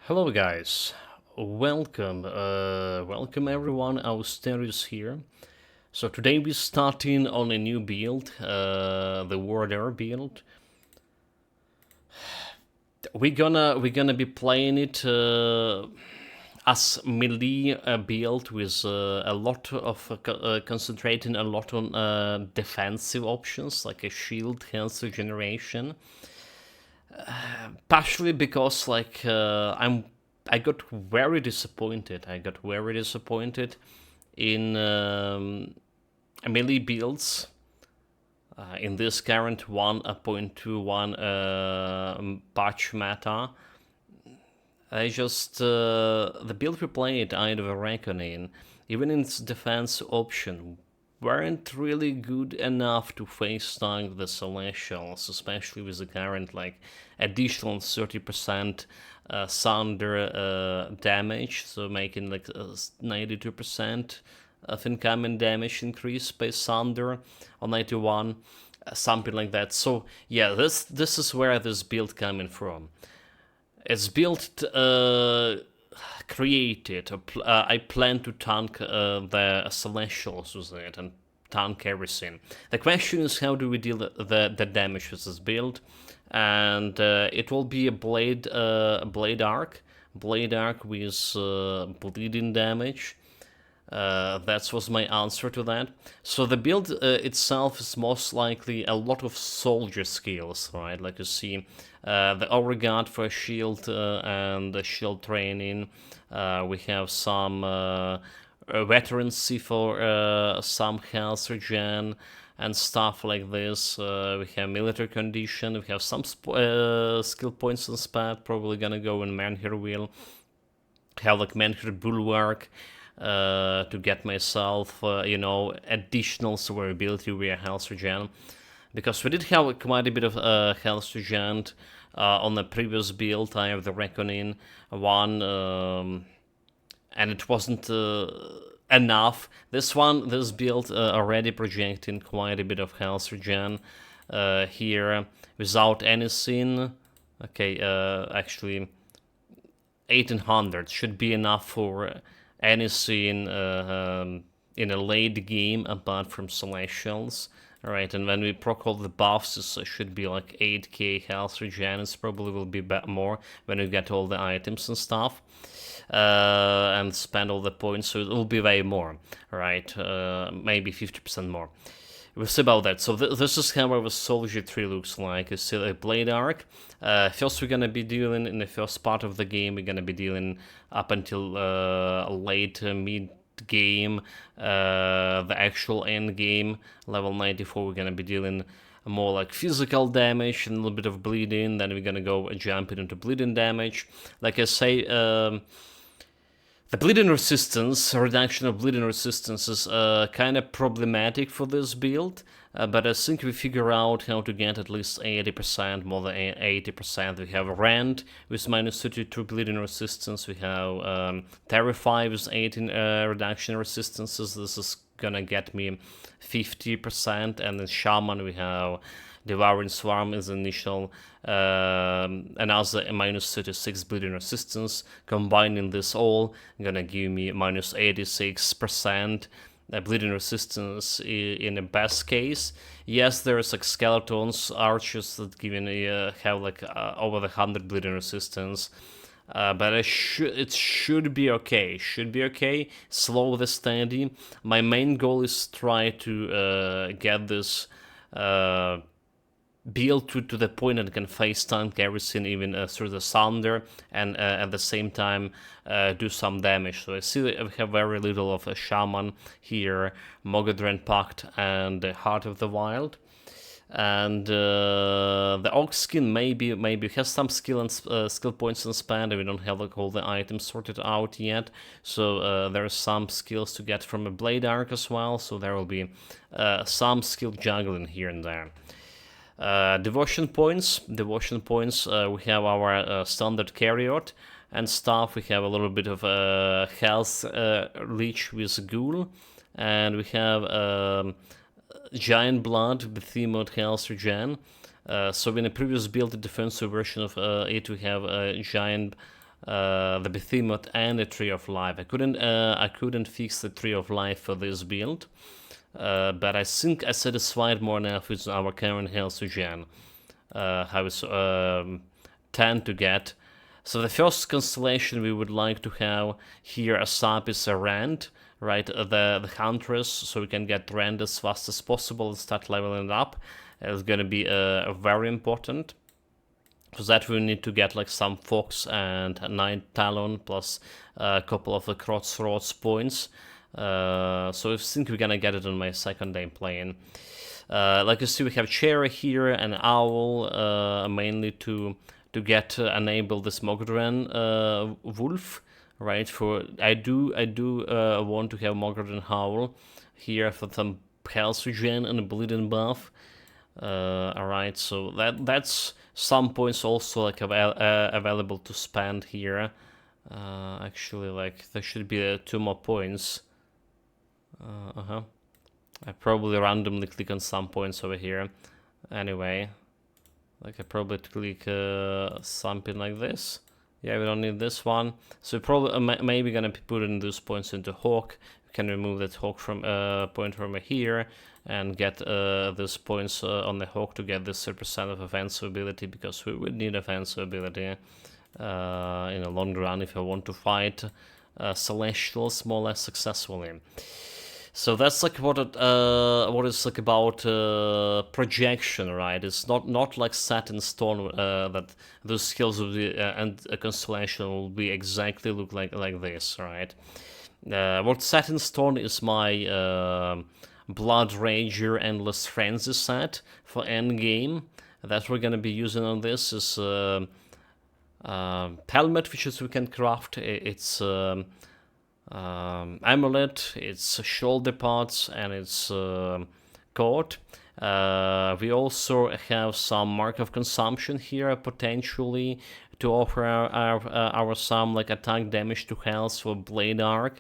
Hello guys, welcome everyone, Austerius here. So today we're starting on a new build, the Warrior build. We're gonna be playing it as melee build with a lot of concentrating a lot on defensive options like a shield, health regeneration. Partially because I got very disappointed. I got very disappointed in melee builds in this current 1.21 patch meta. I just the build we played, Eye of a Reckoning, even in its defense option, weren't really good enough to face tank the Celestials, especially with the current additional 30% Thunder damage, so making 92% of incoming damage increase by Thunder on 91, something like that. So yeah, this is where this build coming from. It's built, created. I plan to tank the Celestials with it and tank everything. The question is, how do we deal the damage with this build? And it will be a blade arc with bleeding damage. That was my answer to that. So the build itself is most likely a lot of soldier skills, right? Like you see the Overguard for a shield and the shield training. We have some veterancy for some health regen and stuff like this. We have military condition. We have some skill points in spat. Probably gonna go in Manhir Wheel. Have Manhir Bulwark. To get myself, additional survivability via health regen, because we did have quite a bit of health regen on the previous build. I have the Reckoning one, and it wasn't enough. This build already projecting quite a bit of health regen here without anything. Okay, actually, 1800 should be enough for any scene in a late game apart from Celestials. Alright, and when we proc all the buffs, it should be like 8k health regen. It probably will be more when we get all the items and stuff. And spend all the points, so it will be way more, right? Maybe 50% more. We'll see about that. So this is how our soldier tree looks like. You see a blade arc. First we're gonna be dealing in the first part of the game. We're gonna be dealing up until late mid game, the actual end game, level 94. We're gonna be dealing more like physical damage and a little bit of bleeding. Then we're gonna go jumping into bleeding damage. Like I say. The bleeding resistance, reduction of bleeding resistance is kind of problematic for this build, but I think we figure out how to get at least 80%, more than 80%. We have Rend with minus 32 bleeding resistance, we have Terrify with 18 reduction resistances. This is gonna get me 50%, and then Shaman we have Devouring Swarm is initial, another minus 36 bleeding resistance. Combining this all, gonna give me minus 86% bleeding resistance in the best case. Yes, there's like skeletons, archers that have over the 100 bleeding resistance. But it should be okay. Should be okay. Slow the steady. My main goal is try to get this build to the point that can face tank everything, even through the Thunder, and at the same time do some damage. So I see we have very little of a Shaman here, Mogadren Pact, and the Heart of the Wild. And the Oak Skin maybe has some skill and skill points and spend, and we don't have all the items sorted out yet. So there are some skills to get from a Blade Arc as well. So there will be some skill juggling here and there. Devotion points. We have our standard Carriot and stuff. We have a little bit of health leech with Ghoul, and we have Giant Blood with Themod health regen. So in a previous build, the defensive version of it, we have Giant the Behemoth and the Tree of Life. I couldn't fix the Tree of Life for this build, but I think I satisfied more enough with our current health regen. How it's 10 to get. So the first constellation we would like to have here ASAP is a Rand, right? The Huntress, so we can get Rand as fast as possible and start leveling it up. It's gonna be very important. For that we need to get like some Fox and a Night Talon plus a couple of the Crossroads points. So I think we're gonna get it on my second day playing. Like you see, we have Cherry here and Owl, mainly to get enable this Mogren Wolf, right? For I do want to have Mogren Howl here for some health regen and a bleeding buff. Alright, so that's some points also like available to spend here. Actually, like there should be 2 more points. I probably randomly click on some points over here. Anyway, like I probably click something like this. Yeah, we don't need this one. So probably maybe gonna be putting those points into Hawk. We can remove that Hawk from point from here and get these points on the Hawk to get this 30% of offensive ability, because we would need offensive ability in a long run if I want to fight Celestials more or less successfully. So that's like what is like about projection, right? It's not like set in stone that those skills will be and a constellation will be exactly look like this, right? What's set in stone is my Blood Rager Endless Frenzy set for endgame. That we're gonna be using on this is helmet, which is we can craft. It's amulet, it's shoulder pads, and it's coat. We also have some mark of consumption here potentially to offer our some like attack damage to health for Blade Arc,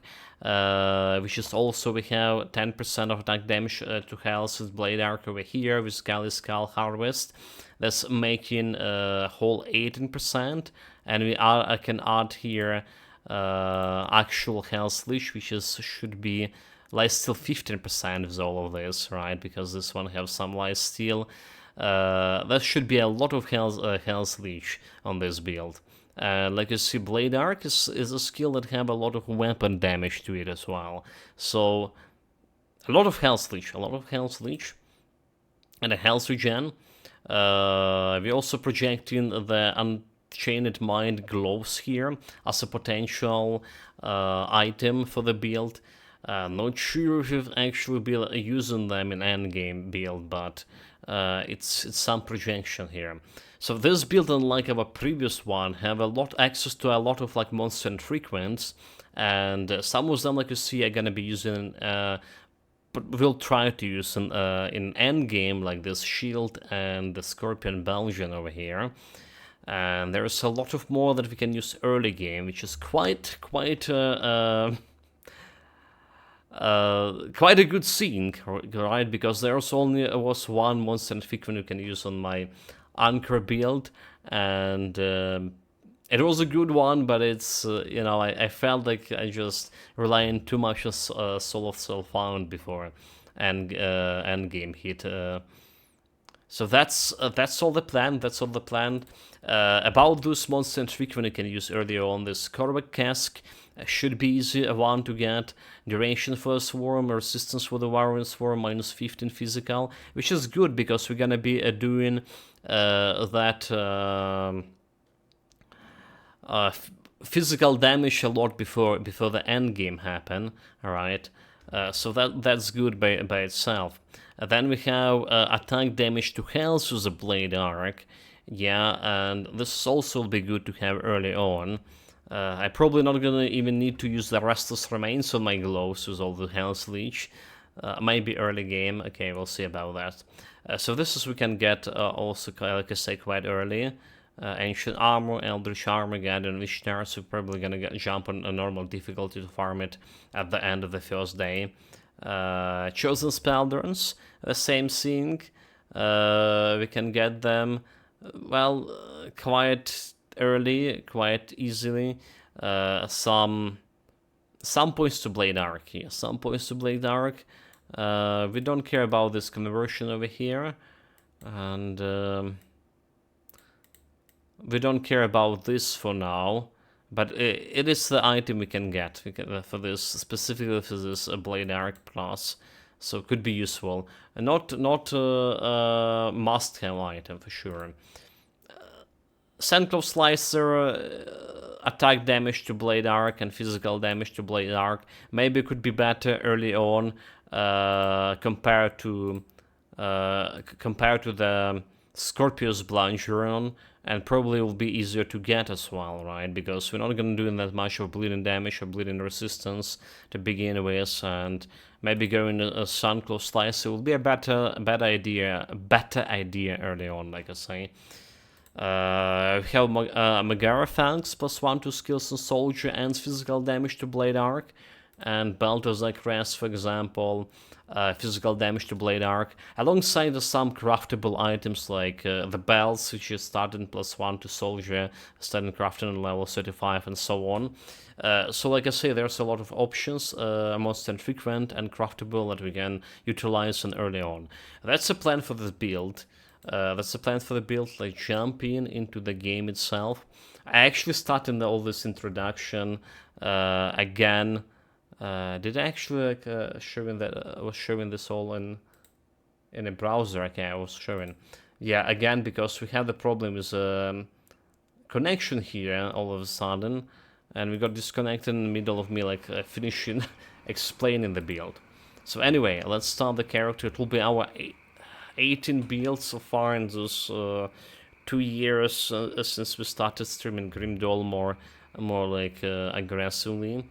which is also we have 10% of attack damage to health with Blade Arc over here with Scaly Skull Harvest. That's making a whole 18%, and I can add here actual health leech, which should be like still 15% with all of this, right? Because this one has some life steal. That should be a lot of health leech on this build. Like you see, Blade Arc is a skill that have a lot of weapon damage to it as well. So a lot of health leech, and a health regen. We're also projecting the Unchained Mind gloves here as a potential item for the build. Not sure if we've actually been using them in endgame build, but it's some projection here. So this build, unlike our previous one, have access to a lot of like monster and frequents, and some of them, like you see, are gonna be using. But we'll try to use in endgame, like this shield and the Scorpion Belgian over here. And there's a lot of more that we can use early game, which is quite a good scene, right? Because there's only was one monster and frequent you can use on my Anchor build, and it was a good one, but it's I felt like I just relying too much on Soul of Soul Found before and endgame hit. So that's all the plan. About those monster and frequent you can use earlier on. This Korvac Cask should be easy one to get. Duration for a swarm, resistance for the Warren Swarm, minus 15 physical, which is good because we're gonna be doing that physical damage a lot before the end game happen. All right, so that's good by itself. Then we have attack damage to health with the Blade Arc. Yeah, and this also will be good to have early on. I'm probably not gonna even need to use the Restless Remains on my gloves with all the health leech. Maybe early game. Okay, we'll see about that. So this is we can get also, like I say, quite early. Ancient Armor, Eldritch Armor, Guardian Vishnar, so we're probably gonna jump on a normal difficulty to farm it at the end of the first day. Chosen Spelldurns, the same thing. We can get them, well, quite early, quite easily. Some points to Blade Arc here. Some points to Blade Arc. We don't care about this conversion over here. And we don't care about this for now. But it is the item we can get for this, specifically for this Blade Arc Plus. So it could be useful. Not a must-have item for sure. Sandclaw Slicer, attack damage to Blade Arc and physical damage to Blade Arc maybe could be better early on compared to the Scorpius Blangeron, and probably will be easier to get as well, right? Because we're not going to do that much of bleeding damage or bleeding resistance to begin with, and maybe going a Sandclaw Slicer will be a better idea early on, like I say. We have Megara Fangs, +1 to skills and soldier and physical damage to Blade Arc. And Balthazar Crest, for example, physical damage to Blade Arc. Alongside some craftable items like the bells, which is starting +1 to soldier, starting crafting on level 35 and so on. So like I say, there's a lot of options, most infrequent and craftable, that we can utilize on early on. That's the plan for this build. Like jumping into the game itself. I actually started all this introduction again. Did I actually showing that? I was showing this all in a browser. Okay, I was showing. Yeah, again, because we had the problem with connection here all of a sudden, and we got disconnected in the middle of me like finishing explaining the build. So anyway, let's start the character. It will be our 18 builds so far in those 2 years since we started streaming Grimdall more like aggressively.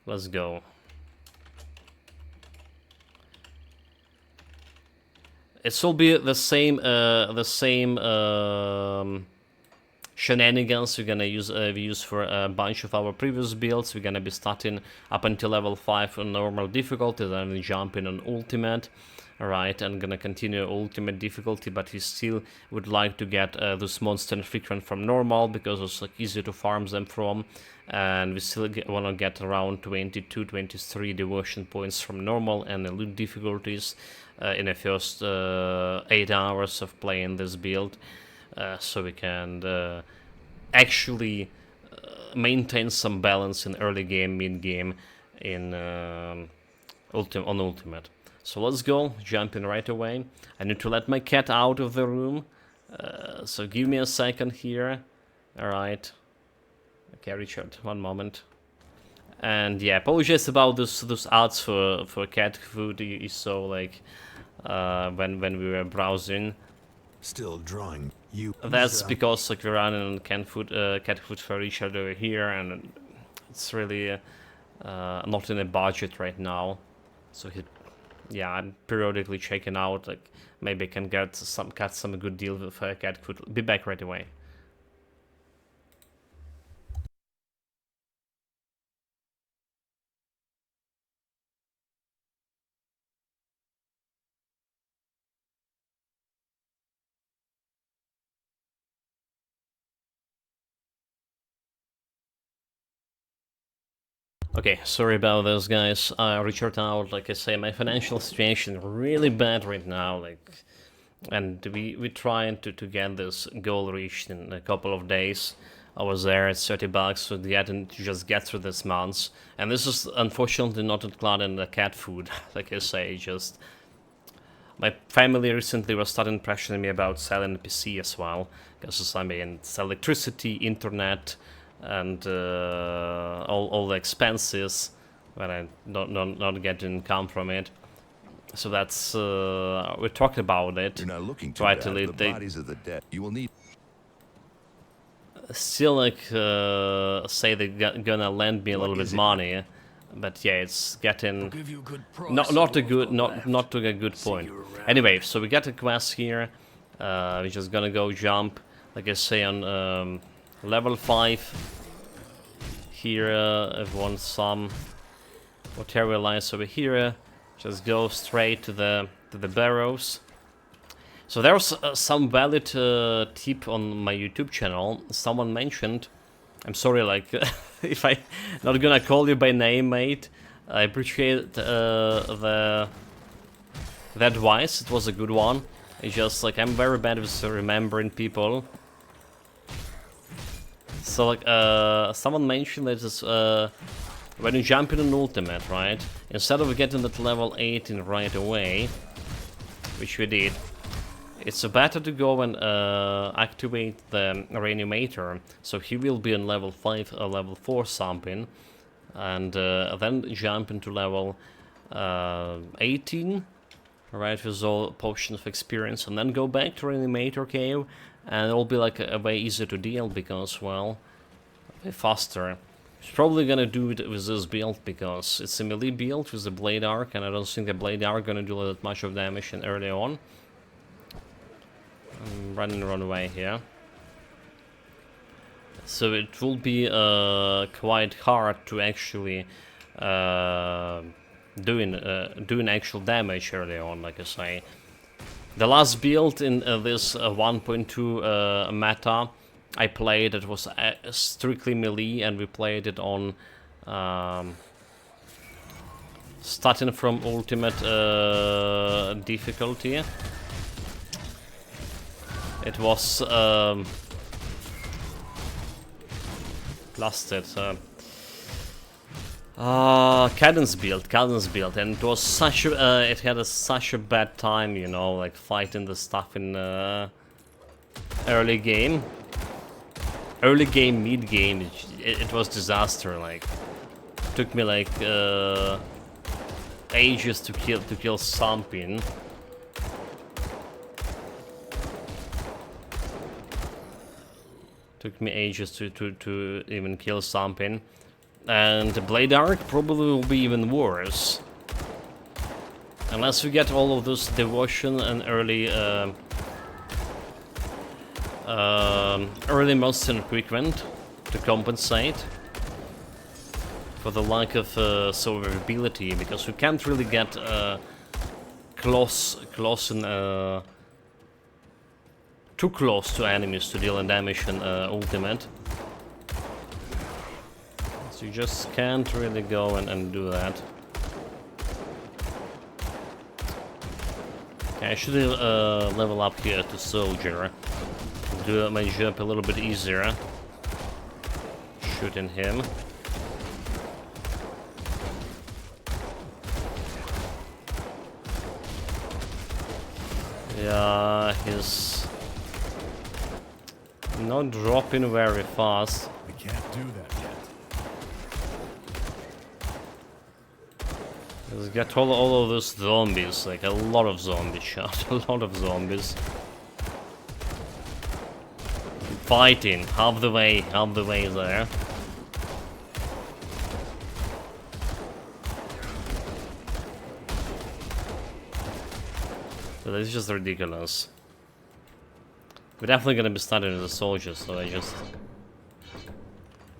Let's go. It will be the same shenanigans we're gonna use for a bunch of our previous builds. We're gonna be starting up until level 5 on normal difficulty, then jumping on ultimate, alright, and gonna continue ultimate difficulty, but we still would like to get those monster frequent from normal, because it's like easier to farm them from, and we still wanna get around 22-23 devotion points from normal and elite difficulties in the first 8 hours of playing this build. So we can actually maintain some balance in early game, mid game, in on ultimate. So let's go, jumping right away. I need to let my cat out of the room, so give me a second here. All right. Okay, Richard, one moment. And yeah, apologize about those ads for cat food you saw like when we were browsing. Still drawing you. That's because like we're running on cat food for Richard over here, and it's really not in a budget right now. So I'm periodically checking out, like maybe I can get some good deal with cat food. Be back right away. Okay, sorry about those guys. Richard out, like I say, my financial situation really bad right now, like, and we trying to get this goal reached in a couple of days. I was there at $30 so to just get through this month, and this is unfortunately not including the cat food. Like I say, just my family recently was starting pressuring me about selling the PC as well, because I mean it's electricity, internet, and all the expenses when I not getting income from it. So that's we talked about it. You're not looking too Try bad. to lead The bodies of the dead. You will need. Still like say they're gonna lend me a little bit money, but yeah, it's getting not to a good point. Anyway, so we got a quest here. We're just gonna go jump, like I say, on level 5 here. If we want some material lines over here, just go straight to the barrows. So there's some valid tip on my YouTube channel. Someone mentioned, I'm sorry, like, if I not gonna call you by name, mate. I appreciate the advice. It was a good one. It's just like I'm very bad with remembering people. So like, someone mentioned that it's, when you jump in an ultimate, right? Instead of getting that level 18 right away, which we did, it's better to go and activate the reanimator, so he will be on level 5 or level 4 something, and then jump into level 18, right, with all potions of experience, and then go back to reanimator cave, and it'll be like a way easier to deal, because, well, way faster. He's probably gonna do it with this build, because it's a melee build with the blade arc, and I don't think the blade arc gonna do that much of damage early on. I'm running the wrong way here. So it will be quite hard to actually doing actual damage early on, like I say. The last build in this 1.2 meta I played, it was strictly melee, and we played it on starting from ultimate difficulty. It was lasted cadence build, and it was such a it had such a bad time, you know, like fighting the stuff in early game, mid game. It was disaster. Like, took me like ages to kill something. Took me ages to even kill something. And the Blade Arc probably will be even worse. Unless we get all of this devotion and early monster equipment to compensate for the lack of survivability, because we can't really get close and too close to enemies to deal damage and ultimate. So you just can't really go and do that. Okay, I should level up here to Soldier. Do my jump a little bit easier. Shooting him. Yeah, he's not dropping very fast. We can't do that yet. Let's get all of those zombies, like a lot of zombie shot, a lot of zombies. Fighting, half the way there. So that's just ridiculous. We're definitely gonna be starting as a soldier, so I just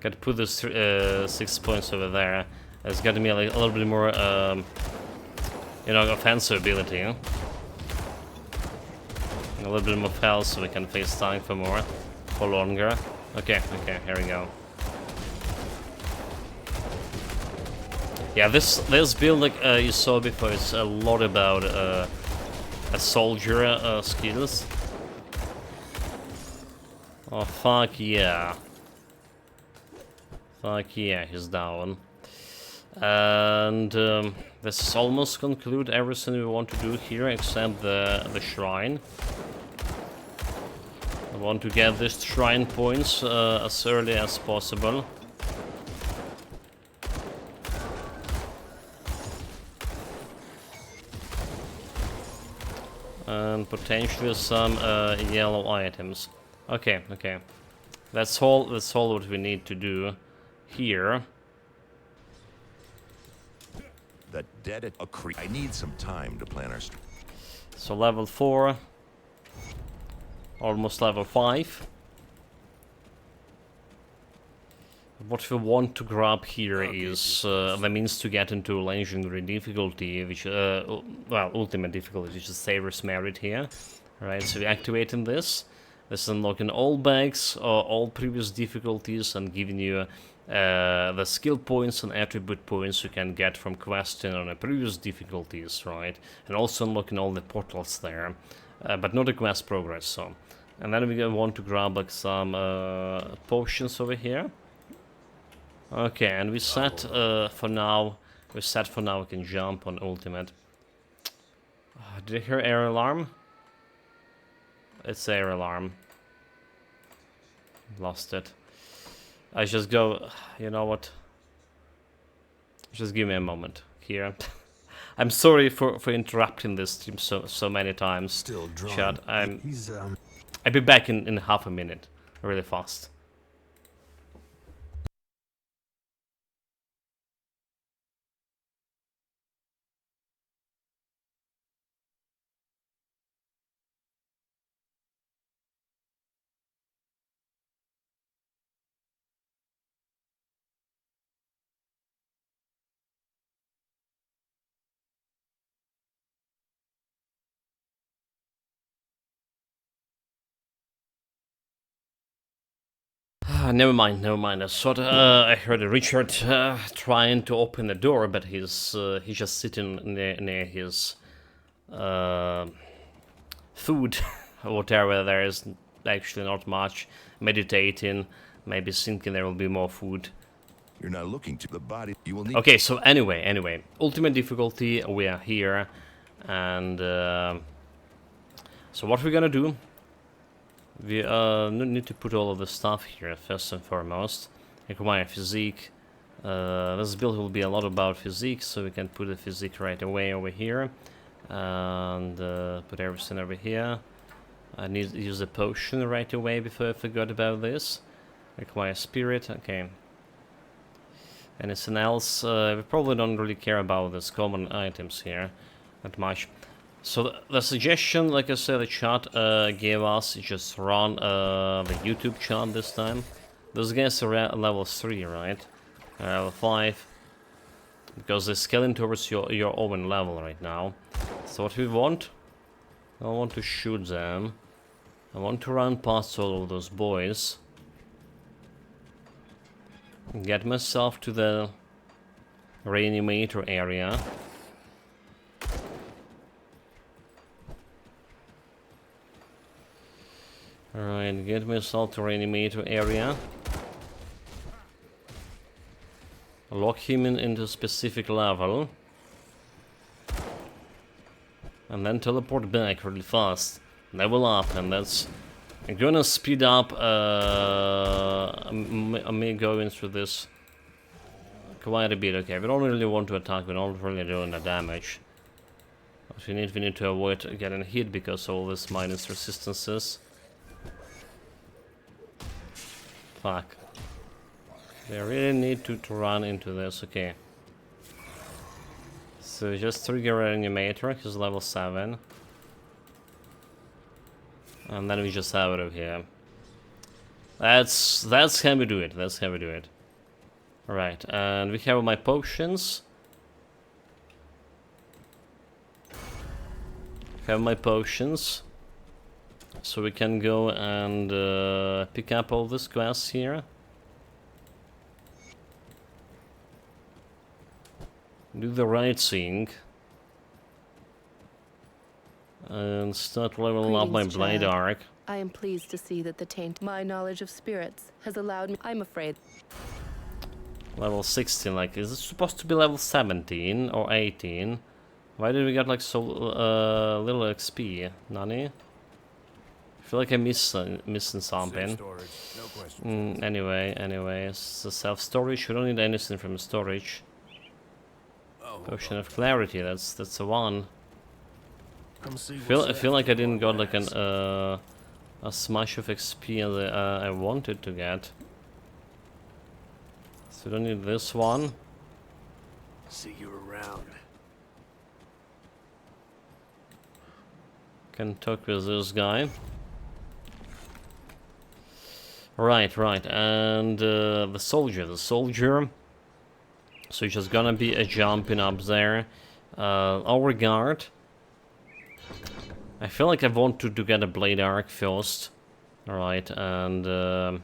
gotta put those 6 points over there. It's got to be like a little bit more, you know, offensive ability. Huh? A little bit more health so we can face tank for more, for longer. Okay, here we go. Yeah, this build, like you saw before, it's a lot about a soldier skills. Oh fuck yeah! Fuck yeah, he's down. And this is almost conclude everything we want to do here, except the shrine. I want to get these shrine points as early as possible. And potentially some yellow items. Okay. That's all what we need to do here. The dead a creep. I need some time to plan our. So level 4, almost level 5. What we want to grab here is the means to get into legendary difficulty, which well, ultimate difficulty, which is Savior's Merit here. Right, so we're activating this. This is unlocking all bags or all previous difficulties and giving you the skill points and attribute points you can get from questing on the previous difficulties, right? And also unlocking all the portals there, but not the quest progress. So, and then we want to grab like some potions over here. Okay, and we set for now. We set for now. We can jump on ultimate. Did I hear air alarm? It's air alarm. Lost it. I just go. You know what? Just give me a moment here. I'm sorry for interrupting this stream so many times. Still drawn. Chat. He's I'll be back in half a minute. Really fast. Never mind, never mind. I thought I heard Richard trying to open the door, but he's just sitting near his food, whatever. There is actually not much. Meditating, maybe thinking there will be more food. You're not looking to the body. You will need. Okay, so anyway, ultimate difficulty. We are here, and so what we're gonna do? We need to put all of the stuff here first and foremost. Require physique. This build will be a lot about physique, so we can put the physique right away over here. And put everything over here. I need to use a potion right away before I forgot about this. Require spirit, okay. Anything else? We probably don't really care about these common items here that much. So the suggestion, like I said, the chat gave us is just run the YouTube chat this time. Those guys are level 3, right? Level 5. Because they're scaling towards your own level right now. So what we want? I want to shoot them. I want to run past all of those boys. Get myself to the reanimator area. Alright, get myself to reanimator area. Lock him into a specific level. And then teleport back really fast. Level up, and that's... I'm gonna speed up me going through this quite a bit. Okay, we don't really want to attack, we don't really do the damage. What we need to avoid getting hit because of all this minus resistances. Fuck. They really need to run into this, okay. So just trigger reanimator, he's level 7. And then we just have it over here. That's how we do it, that's how we do it. Alright, and we have my potions. Have my potions. So we can go and pick up all these quests here. Do the right thing. And start leveling up my blade arc. I am pleased to see that the taint my knowledge of spirits has allowed me. I'm afraid. Level 16, like, is it supposed to be level 17 or 18? Why did we get like so little XP, Nani? I feel like I'm missing something. Anyway, it's a self-storage. We don't need anything from storage. Potion of clarity. That's the one. I feel like I didn't got like as much of XP as I wanted to get. So we don't need this one. see you around. Can talk with this guy. Right, and the soldier. So it's just gonna be a jumping up there. Our guard. I feel like I want to get a blade arc first. Alright, and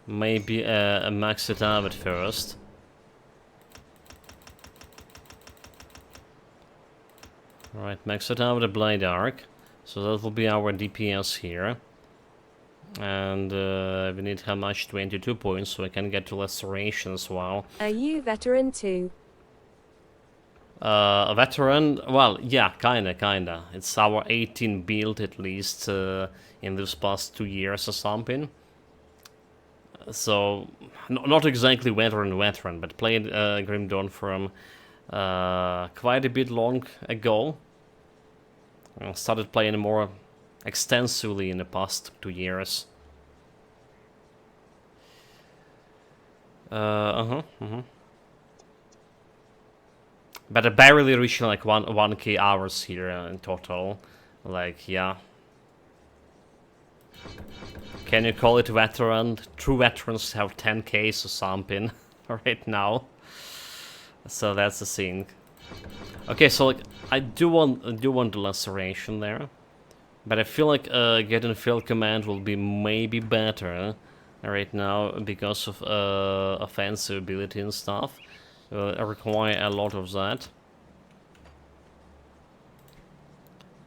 maybe max it out at first. Alright, max it out with a blade arc. So that will be our DPS here. And we need how much? 22 points, so I can get to Laceration as well. Are you veteran too? A veteran? Well, yeah, kinda. It's our 18 build at least in these past 2 years or something. So, not exactly veteran, but played Grim Dawn from quite a bit long ago. Started playing more extensively in the past 2 years. But I barely reaching like 1k hours here in total. Like, yeah. Can you call it veteran? True veterans have 10k's or something right now. So that's the thing. Okay, so like I do want the Laceration there, but I feel like getting field command will be maybe better right now because of offensive ability and stuff. I require a lot of that.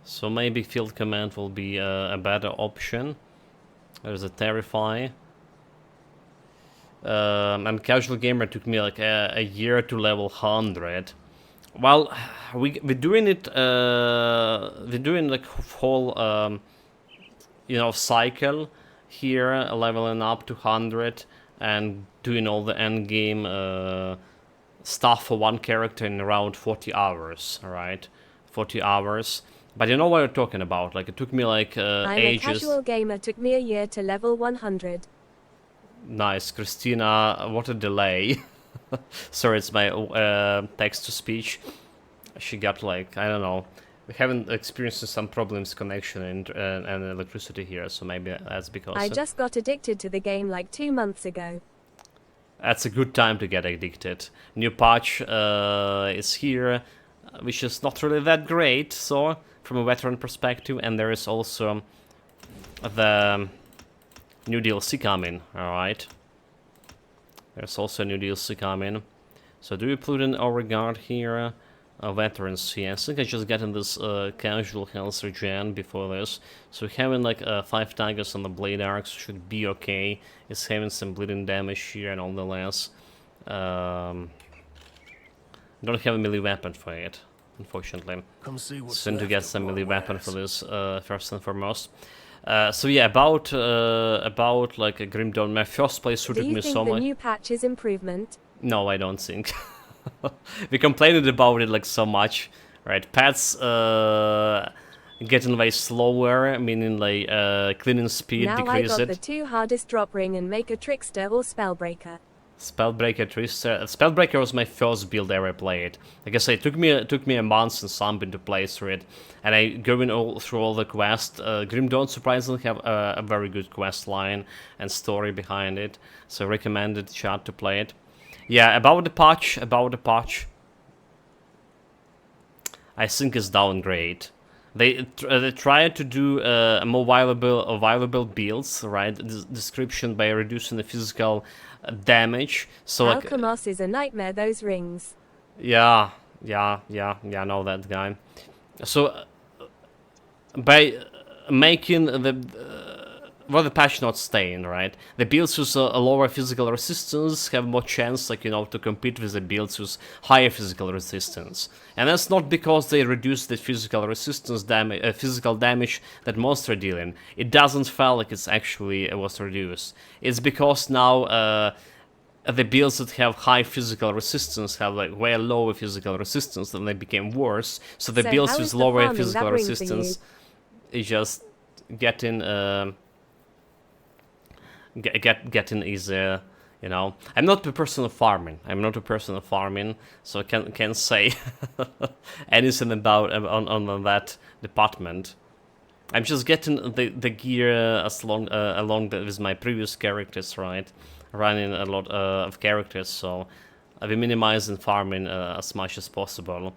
So maybe field command will be a better option. There's a Terrify. And Casual Gamer took me like a year to level 100. Well, we're doing it. We're doing like whole, you know, cycle here, leveling up to 100 and doing all the end game stuff for one character in around 40 hours. All right, 40 hours. But you know what I'm talking about? Like it took me like ages. I'm a casual gamer. Took me a year to level 100. Nice, Christina. What a delay. Sorry, it's my text-to-speech. She got like, I don't know. We haven't experienced some problems connection and electricity here, so maybe that's because... I just got addicted to the game like 2 months ago. That's a good time to get addicted. New patch is here, which is not really that great, so from a veteran perspective, and there is also the new DLC coming, alright? There's also a new DLC coming. So do we put in our regard here? Veterans, yeah. I think I just got in this casual health regen before this. So having like 5 daggers on the blade arcs should be okay. It's having some bleeding damage here and all the less. Don't have a melee weapon for it, unfortunately. Come see what's Soon to left get of some our melee weapon wares. for this, first and foremost. So yeah, about like a Grim Dawn, my first playthrough Do took you me think so the much. new patch is improvement? No, I don't think. We complained about it like so much, right? Pets getting way slower, meaning like cleaning speed Now I decrease got it. the 2 hardest drop ring and make a trickster or spellbreaker. Spellbreaker Twister. Spellbreaker was my first build I ever played. Like I say, it took me a month and something to play through it, and I going through all the quests. Grim Dawn surprisingly have a very good quest line and story behind it, so I recommended chat to play it. Yeah, about the patch, I think it's downgrade. They tried to do more viable builds, right? Description by reducing the physical damage. So like, Alchemos is a nightmare, those rings. yeah, I know that guy. So by making the patch not staying, right? The builds with a lower physical resistance have more chance, like, you know, to compete with the builds with higher physical resistance. And that's not because they reduce the physical resistance damage, physical damage that monster dealing. It doesn't feel like it's actually was reduced. It's because now the builds that have high physical resistance have like way lower physical resistance, and they became worse. So the So builds how with is the lower farming physical that ring for you? resistance is just getting getting easier, you know. I'm not a person of farming. So I can't say anything about on that department. I'm just getting the gear along with my previous characters, right? Running a lot of characters, so I've been minimizing farming as much as possible.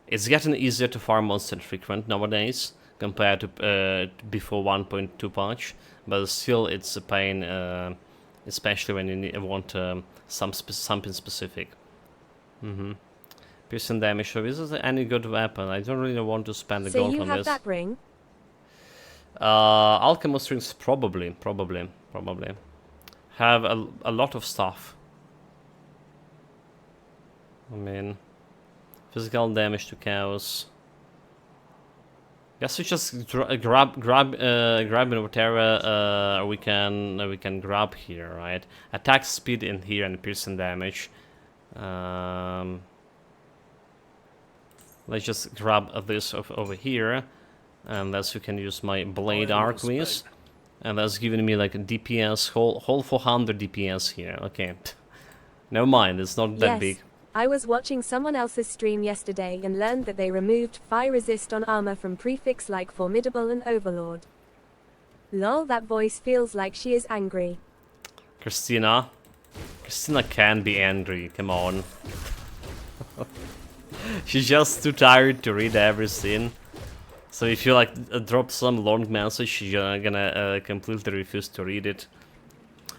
It's getting easier to farm monster frequent nowadays, compared to before 1.2 patch, but still it's a pain, especially when you want something specific. Piercing damage. So is this any good weapon? I don't really want to spend the So gold you on have this. that ring? Alchemist rings, probably. Have a lot of stuff. I mean, physical damage to cows. Guess we just grab whatever we can grab here, right? Attack speed in here and piercing damage. Let's just grab this over here, and thus we can use my blade archways, and that's giving me like a DPS whole 400 DPS here. Okay, never mind, it's not that big. I was watching someone else's stream yesterday and learned that they removed fire resist on armor from prefix like Formidable and Overlord. Lol, that voice feels like she is angry. Christina can be angry, come on. She's just too tired to read everything. So if you like drop some long message, she's gonna completely refuse to read it.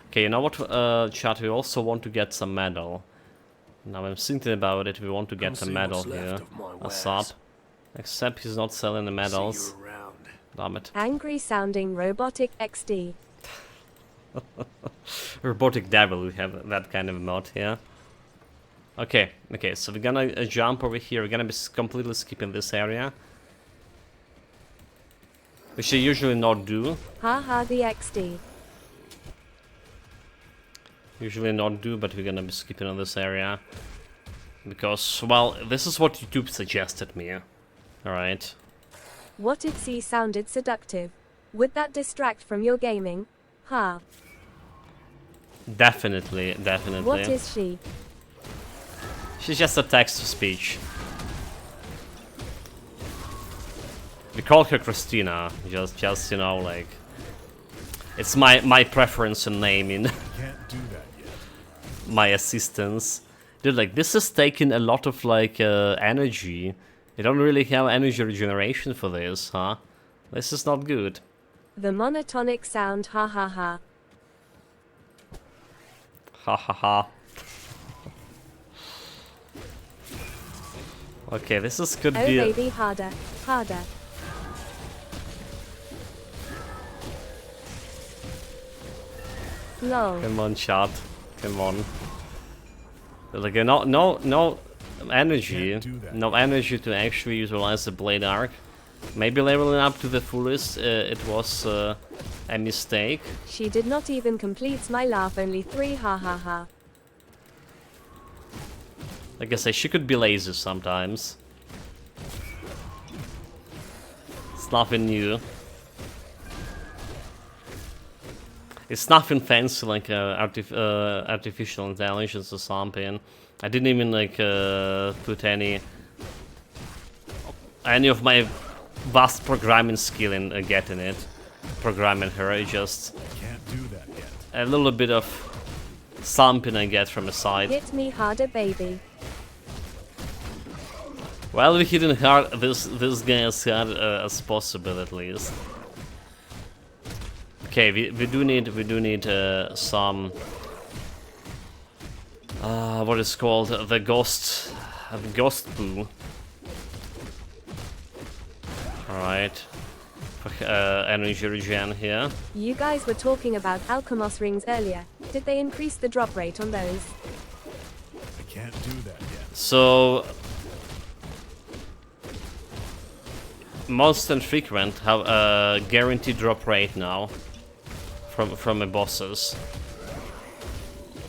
Okay, you know what, chat, we also want to get some metal. Now I'm thinking about it, we want to get a medal here. A sub. Except he's not selling the medals. Damn it. Angry sounding robotic XD. Robotic devil, we have that kind of mod here. Okay, so we're gonna jump over here, we're gonna be completely skipping this area. Which I usually not do. Haha, the XD. Usually not do, but we're gonna be skipping on this area. Because, well, this is what YouTube suggested me. Alright. What it see sounded seductive. Would that distract from your gaming? Ha. Definitely. What is she? She's just a text-to-speech. We call her Christina, just you know, like... It's my preference in naming. Can't do that yet. My assistants. Dude, like, this is taking a lot of, like, energy. You don't really have energy regeneration for this, huh? This is not good. The monotonic sound, ha ha ha. Ha ha ha. Okay, this is could Oh be... baby, harder, harder. Lol. Come on, chat. Come on. Like, no energy. No energy to actually utilize the blade arc. Maybe leveling up to the fullest, it was a mistake. She did not even complete my laugh, only 3 ha ha ha. Like I say, she could be lazy sometimes. It's nothing new. It's nothing fancy like artificial intelligence or something. I didn't even like put any of my vast programming skill in getting it. Programming her, I just Can't do that yet. a little bit of something I get from the side. Hit me harder, baby. Well, we hidden hard. This guy as hard as possible, at least. Okay, we do need some what is called the ghost poo. All right, energy regen here. You guys were talking about Alchemos rings earlier. Did they increase the drop rate on those? I can't do that yet. So most and frequent have a guaranteed drop rate now from the bosses.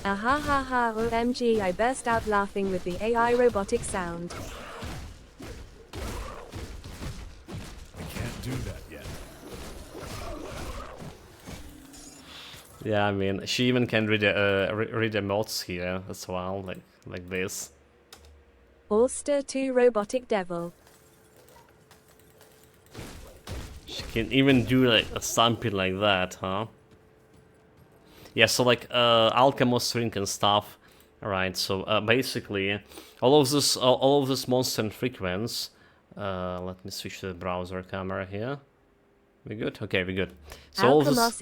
Ah ha ha ha, OMG, I burst out laughing with the AI robotic sound. I can't do that yet. Yeah, I mean, she even can read emotes here as well, like this. Ulster 2 robotic devil. She can even do like something like that, huh? Yeah, so like Alchemos ring and stuff. Alright, so basically all of this monster and frequency Let me switch to the browser camera here. We good? Okay, we good. So all this... Alchemos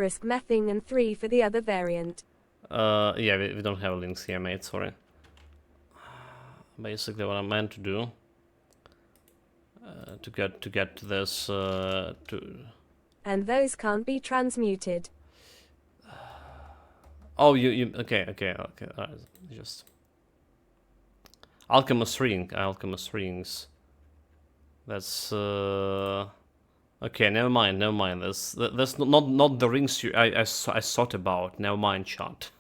is *** mething and 3 for the other variant. Yeah, we don't have links here, mate, sorry. Basically what I meant to do... to get this to... And those can't be transmuted. Oh, you okay, alright, just... Alchemist rings. That's okay, never mind. That's not the rings I thought about. Never mind, chat.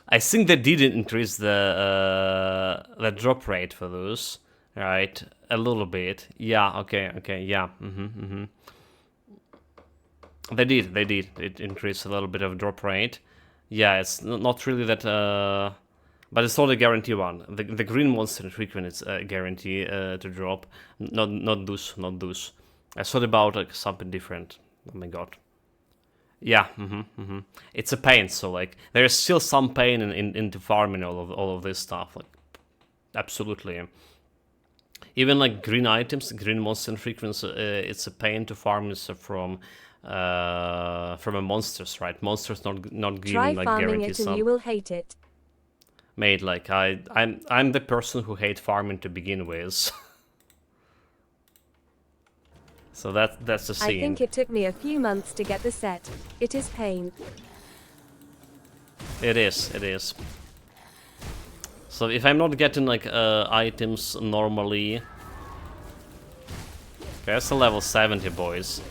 I think they didn't increase the drop rate for those, right? A little bit. Yeah. Okay. Yeah. They did. It increased a little bit of drop rate. Yeah, it's not really that. But it's not a guarantee one. The green monster frequent is a guarantee to drop. Not those. I thought about like something different. Oh my god. Yeah. It's a pain. So like there is still some pain into farming all of this stuff. Like absolutely. Even like green items, green monster frequency, it's a pain to farm from a monsters, right? Monsters not giving Try like farming guarantees. it and you will hate it. Mate, like I'm the person who hate farming to begin with. So that's the scene. I think it took me a few months to get the set. It is pain. It is. So if I'm not getting like items normally, okay, that's a level 70, boys.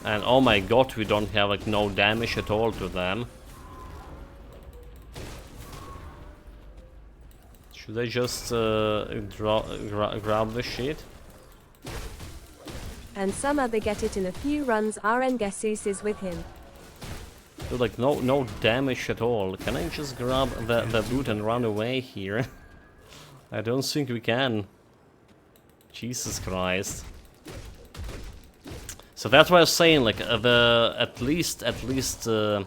And oh my god, we don't have like no damage at all to them. Should I just grab the shit? And some other get it in a few runs. RN Jesus is with him. Dude, like no damage at all. Can I just grab the boot and run away here? I don't think we can. Jesus Christ. So that's why I was saying, like at least the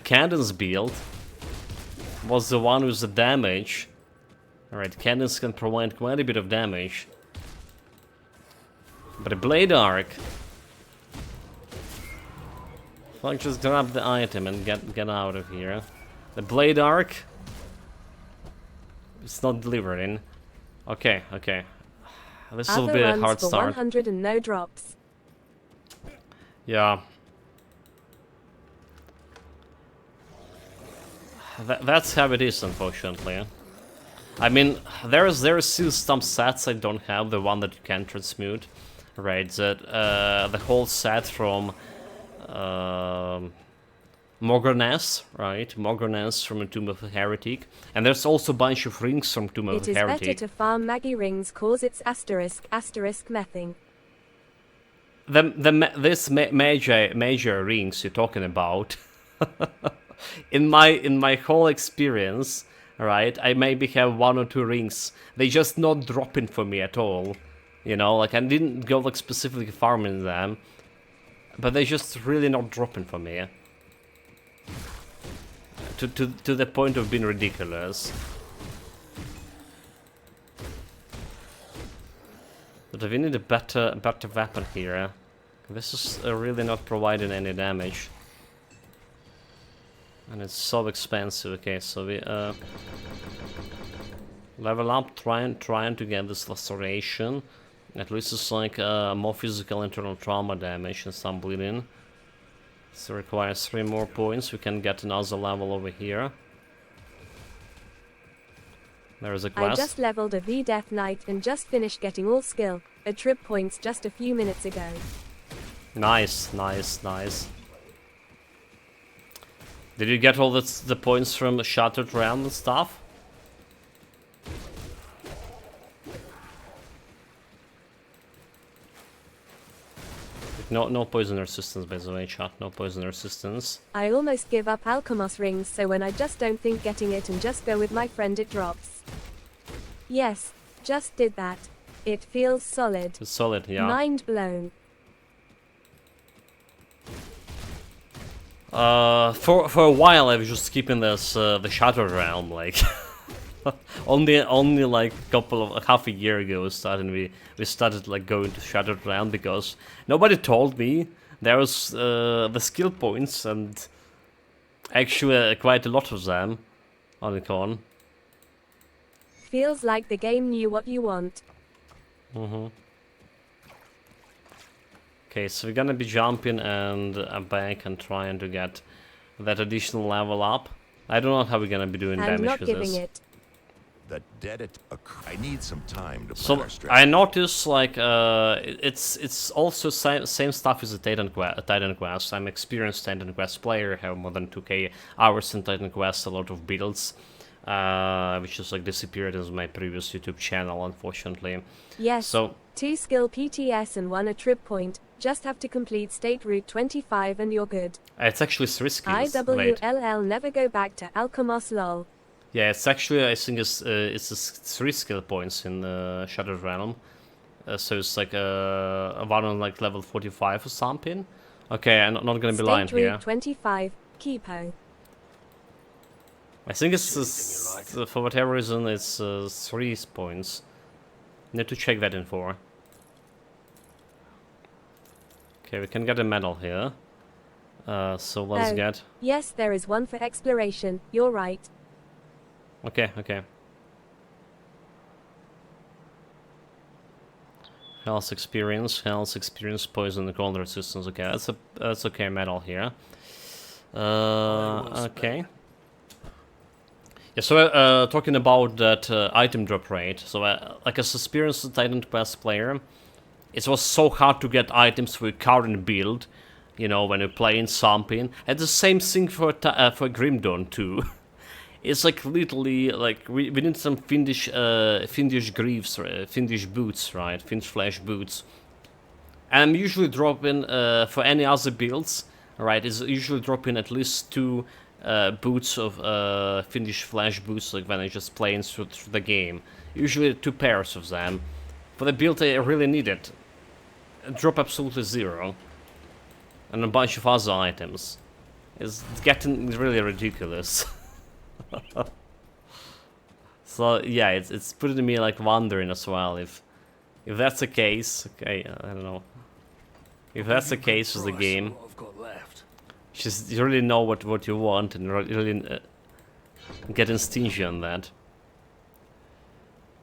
Cadence build was the one with the damage. Alright, Cadence can provide quite a bit of damage. But a Blade Arc... Fuck, just grab the item and get out of here. The Blade Arc... It's not delivering. Okay. This will be a hard start. 100 and no drops. Yeah. That's how it is, unfortunately. I mean, there is still some sets I don't have, the one that you can transmute, right? That the whole set from Morganess, right? Morganess from a Tomb of a Heretic, and there's also a bunch of rings from Tomb of a Heretic. It is better to farm Maggie rings, cause it's *** mething. This major rings you're talking about, in my whole experience. Right, I maybe have 1 or 2 rings. They just not dropping for me at all. You know, like I didn't go like specifically farming them, but they just really not dropping for me. To the point of being ridiculous. But we need a better weapon here. This is really not providing any damage. And it's so expensive. Okay, so we level up, trying to get this laceration. At least it's like more physical internal trauma damage and some bleeding. So it requires 3 more points. We can get another level over here. There is a quest. I just leveled a V Death Knight and just finished getting all skill, trip points just a few minutes ago. Nice. Did you get all the points from the Shattered Realm and stuff? No poison resistance, by the way, chat. No poison resistance. I almost give up Alchemos rings, so when I just don't think getting it and just go with my friend, it drops. Yes, just did that. It feels solid. It's solid, yeah. Mind blown. For a while I was just keeping this the Shattered Realm, like only like half a year ago we started like going to Shattered Realm because nobody told me there was the skill points and actually quite a lot of them on the con. Feels like the game knew what you want. Okay, so we're gonna be jumping and back and trying to get that additional level up. I don't know how we're gonna be doing I'm damage not with giving this. it. The dead I need some time to plan So our strategy. I noticed like it's also same stuff as the Titan Quest. I'm experienced Titan Quest player, have more than 2k hours in Titan Quest, a lot of builds, which just like disappeared as my previous YouTube channel, unfortunately. Yes. So 2 skill PTS and 1 a trip point. Just have to complete State Route 25 and you're good. it's actually 3 skills. Wait. IWLL never go back to Alchemos lol. Yeah, it's actually I think it's 3 skill points in Shattered Realm. So it's like one on like level 45 or something. Okay, I'm not gonna be lying State Route here. 25, Kipo. I think it's Anything you for whatever reason it's 3 points. Need to check that info. Okay, we can get a medal here. So let's Oh. get. Yes, there is one for exploration. You're right. Okay. Health experience, poison and cold resistance. Okay, that's okay medal here. Okay. Yeah, so talking about that item drop rate. So like as experienced Titan Quest player, it was so hard to get items for your current build. You know, when you're playing something, and the same thing for Grim Dawn too. It's like literally like we need some Finnish greaves, Finnish boots, right? Finnish flesh boots. And I'm usually dropping for any other builds, right? Is usually dropping at least 2 boots of Finnish flesh boots, like when I just playing through the game. Usually 2 pairs of them. For the build I really need it. Drop absolutely 0. And a bunch of other items. It's getting really ridiculous. So yeah, it's putting me like wondering as well if that's the case. Okay, I don't know. If that's the case with the game, What I've got left. just you really know what you want and really getting stingy on that.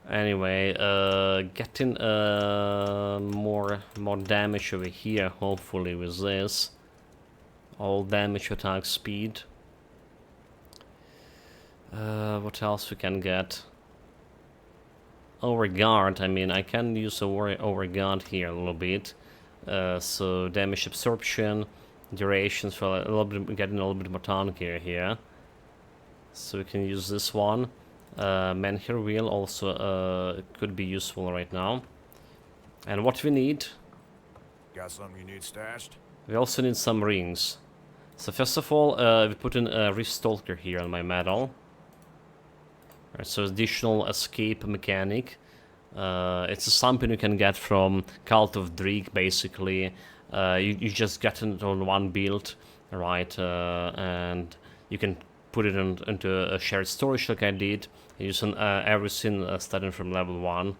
Anyway, getting more damage over here. Hopefully with this, all damage attack speed. What else we can get? Overguard. I mean, I can use overguard here a little bit. So damage absorption, durations for a little bit, getting a little bit more tankier here. So we can use this one. Menhir wheel also could be useful right now. And what we need? Got something you need stashed? We also need some rings. So first of all, we put in a Rift Stalker here on my medal. So additional escape mechanic. It's something you can get from Cult of Dreek, basically. You just get it on one build, right? And you can put it into a shared storage like I did, using everything starting from level 1.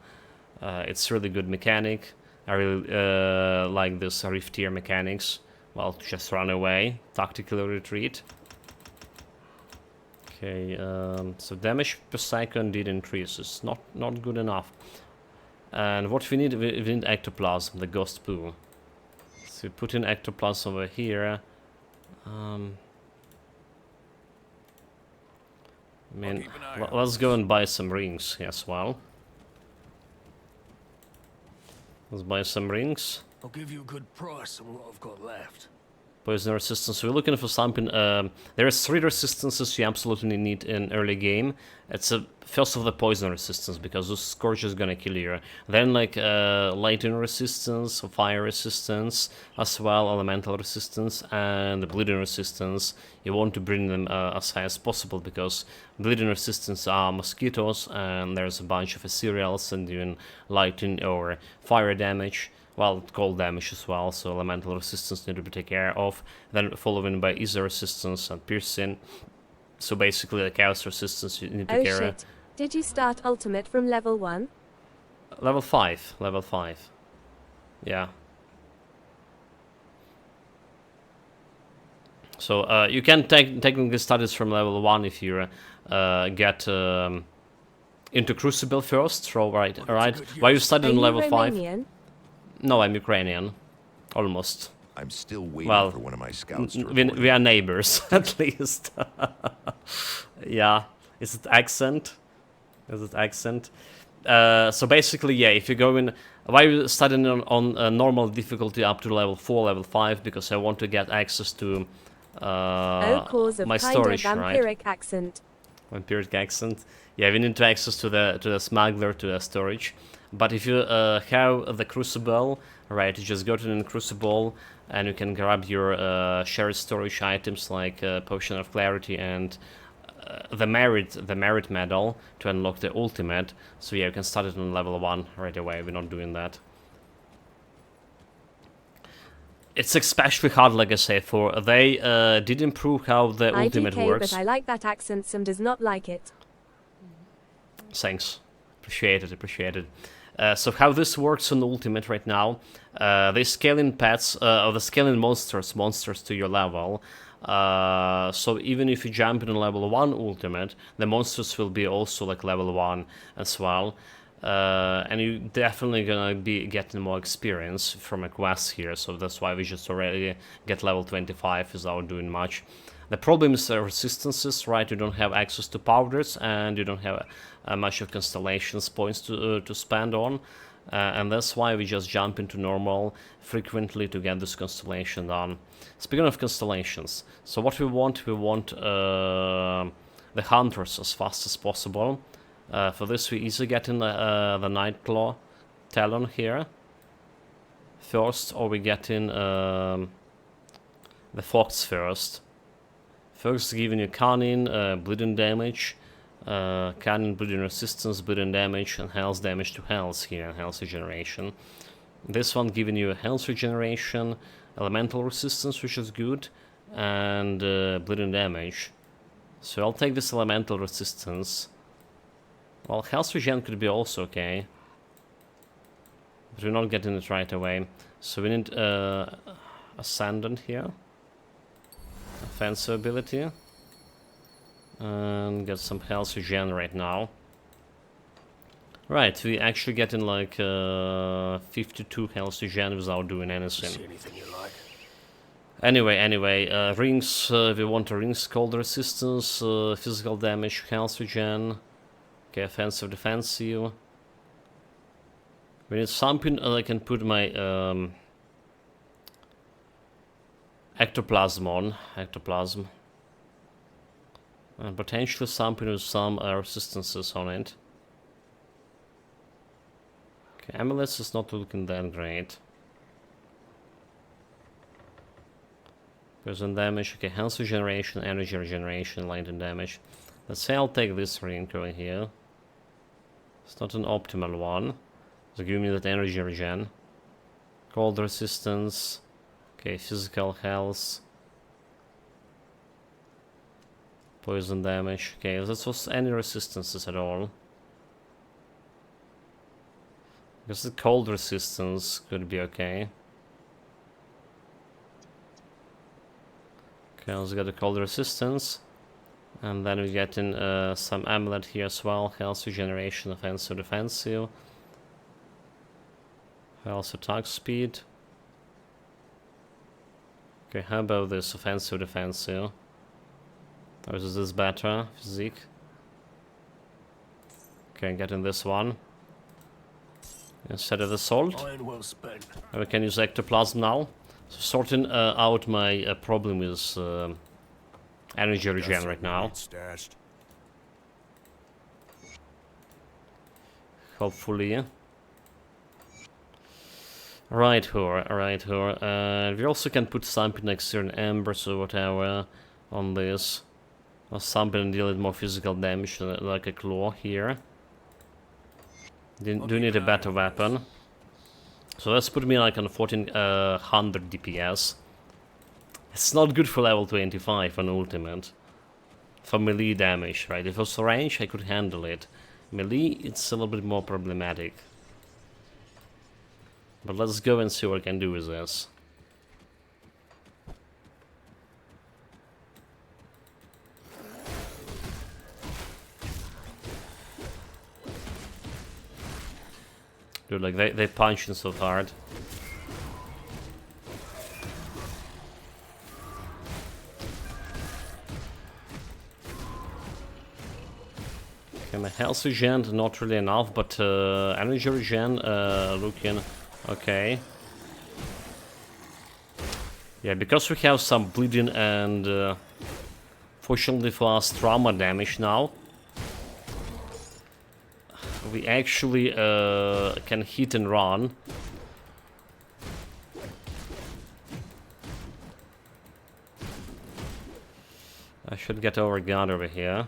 It's really good mechanic. I really like this Rift tier mechanics. Well, just run away, tactical retreat. Okay, so damage per second did increase. It's not good enough. And what we need ectoplasm, the ghost poo. So we put in ectoplasm over here. I mean, let's go and buy some rings as well. Let's buy some rings. I'll give you a good price on what I've got left. Poison resistance. We're looking for something. There are 3 resistances you absolutely need in early game. It's first of the poison resistance, because the scourge is gonna kill you. Then like lightning resistance, fire resistance, as well elemental resistance, and the bleeding resistance. You want to bring them as high as possible, because bleeding resistance are mosquitoes, and there's a bunch of ethereals and doing lightning or fire damage. Well, cold damage as well, so elemental resistance need to be taken care of. Then following by ether resistance and piercing. So basically the chaos resistance you need to Oh care shit. Did you start ultimate from level 1? Level 5, level 5. Yeah. So you can technically start this from level 1 if you get into Crucible first. So right. Why you started Are on you level 5? Romanian? No, I'm Ukrainian. Almost. I'm still waiting Well, for one of my scouts to we report in. are neighbors, at least. Yeah. Is it accent? Is it accent? So basically, yeah, if you go in... Why you starting on normal difficulty up to level 4, level 5? Because I want to get access to Cause of my kinda storage, right? vampiric accent. Vampiric accent. Yeah, we need to access to the smuggler, to the storage. But if you have the Crucible, right, you just go to the Crucible and you can grab your shared storage items like Potion of Clarity and the merit medal to unlock the ultimate. So yeah, you can start it on level 1 right away. We're not doing that. It's especially hard, like I say, for they did improve how the ultimate IDK, works. but I like that accent, some does not like it. Thanks. Appreciate it. So how this works on Ultimate right now, they scale in pets, or they scale in monsters to your level. So even if you jump in level 1 Ultimate, the monsters will be also like level 1 as well. And you definitely gonna be getting more experience from a quest here, so that's why we just already get level 25 without doing much. The problem is the resistances, right? You don't have access to powders and you don't have much of constellations points to spend on. And that's why we just jump into normal frequently to get this constellation done. Speaking of constellations, so what we want the hunters as fast as possible. For this we easily get in the Nightclaw Talon here first, or we get in the Fox first. First giving you Cannon, bleeding damage, Cannon, bleeding resistance, bleeding damage, and health damage to health here, and health regeneration. This one giving you a health regeneration, elemental resistance, which is good, and bleeding damage. So I'll take this elemental resistance. Well, health regen could be also okay, but we're not getting it right away. So we need Ascendant here. Offensive ability. And get some health regen right now. Right, we actually getting like 52 health regen without doing anything. See anything you like? Anyway, rings, we want a rings cold resistance, physical damage, health regen. Okay, offensive, defensive. We need something I can put my ectoplasm on. Ectoplasm. And potentially something with some resistances on it. Okay, amulets is not looking that great. Poison damage, okay, health regeneration, energy regeneration, lightning damage. Let's say I'll take this ring over here. It's not an optimal one. So give me that energy regen. Cold resistance. Okay, physical health. Poison damage. Okay, that was any resistances at all. Because the cold resistance could be okay. Okay, let's get the cold resistance. And then we get in some amulet here as well. Health regeneration, offensive, defensive. Health attack speed. Okay, how about this offensive, defensive? Or is this better? Physique. Okay, getting this one. Instead of the salt. Iron well spent. And we can use ectoplasm now. So sorting out my problem with energy regen right now. Stashed. Hopefully. Right here. We also can put something like certain embers or whatever on this. Or something deal with more physical damage, like a claw here. Do need a better weapon. So let's put me like on 1400 DPS. It's not good for level 25 on ultimate. For melee damage, right? If it was range, I could handle it. Melee, it's a little bit more problematic. But let's go and see what I can do with this. Dude, like they punching so hard. Okay, my health regen, not really enough, but energy regen looking okay. Yeah, because we have some bleeding and fortunately for us trauma damage now, we actually can hit and run. I should get our gun over here.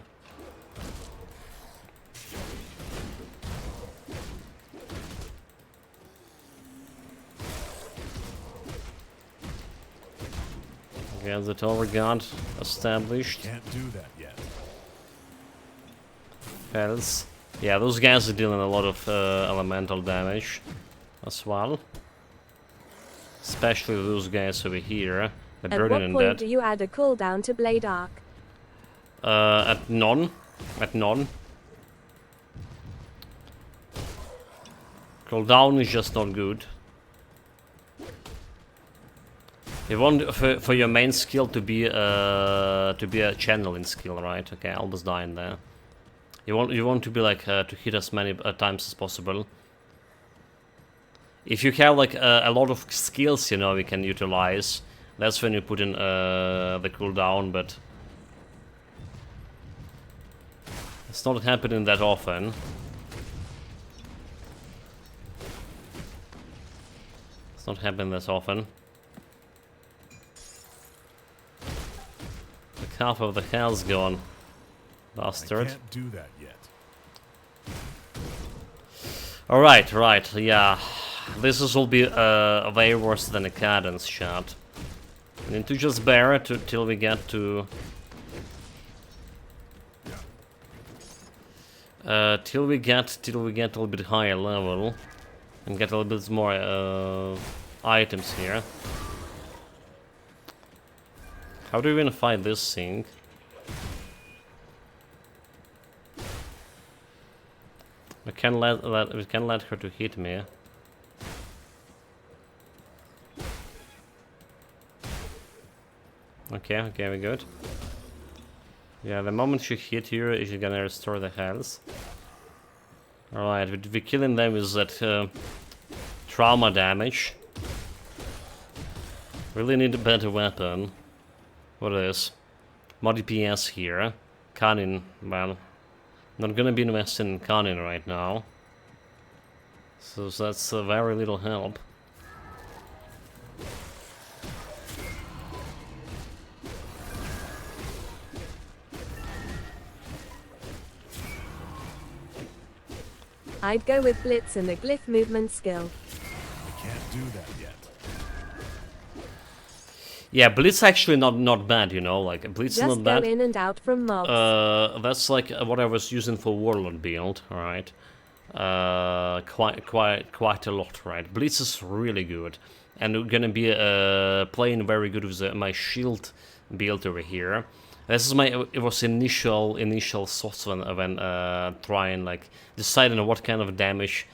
Get the tower guard established. Can't do that yet. Hells. Yeah, those guys are dealing a lot of elemental damage as well. Especially those guys over here. The At burning what and point dead. do you add a cooldown to Blade Arc? At none. At none. Cooldown is just not good. You want for your main skill to be a channeling skill, right? Okay, I almost died there. You want to be like to hit as many times as possible. If you have like a lot of skills, you know, you can utilize. That's when you put in the cooldown, but it's not happening that often. It's not happening that often. Like half of the health's gone, bastard. I can't do that yet. Alright, right, yeah. This will be way worse than a cadence shot. We need to just bear it till we get to... till we get a little bit higher level. And get a little bit more items here. How do we even fight this thing? We can't let her to hit me. Okay, we're good. Yeah, the moment she hit here, she's gonna restore the health. Alright, we're killing them with that trauma damage. Really need a better weapon. What is? More DPS here. Cannon, well, not gonna be investing in cannon right now. So that's very little help. I'd go with Blitz and the glyph movement skill. I can't do that yet. Yeah, Blitz actually not bad, you know, like Blitz is Just not go bad. in and out from mobs. That's like what I was using for Warlord build, alright. Quite a lot, right? Blitz is really good. And we're gonna be playing very good with my shield build over here. This is it was initial thoughts when trying like deciding on what kind of damage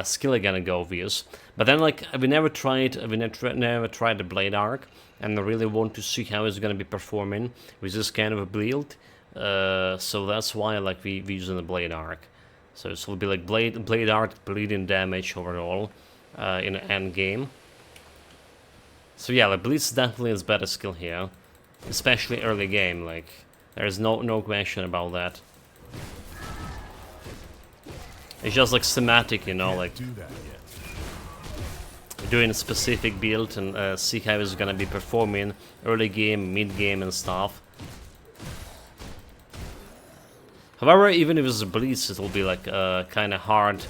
skill I'm gonna go with. But then like we never tried the Blade Arc, and I really want to see how it's gonna be performing with this kind of a build. So that's why like we using the Blade Arc. So this will be like Blade Arc bleeding damage overall in the end game. So yeah, like Blitz definitely is better skill here. Especially early game, like there's no question about that. It's just like thematic, you know, like Do that yet. doing a specific build and see how it's gonna be performing early game, mid game, and stuff. However, even if it's a Blitz, it will be like kind of hard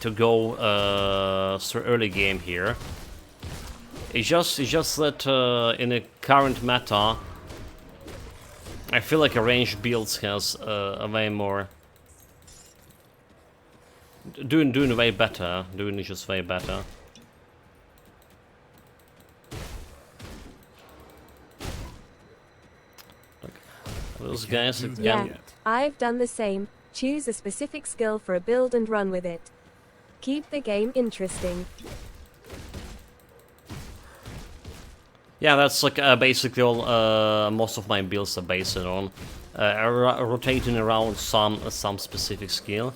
to go through early game here. It's just that in the current meta, I feel like a ranged builds has a way more Doing way better. Doing just way better. Look, those guys do that again. Yeah, I've done the same. Choose a specific skill for a build and run with it. Keep the game interesting. Yeah, that's like basically all. Most of my builds are based on rotating around some specific skill.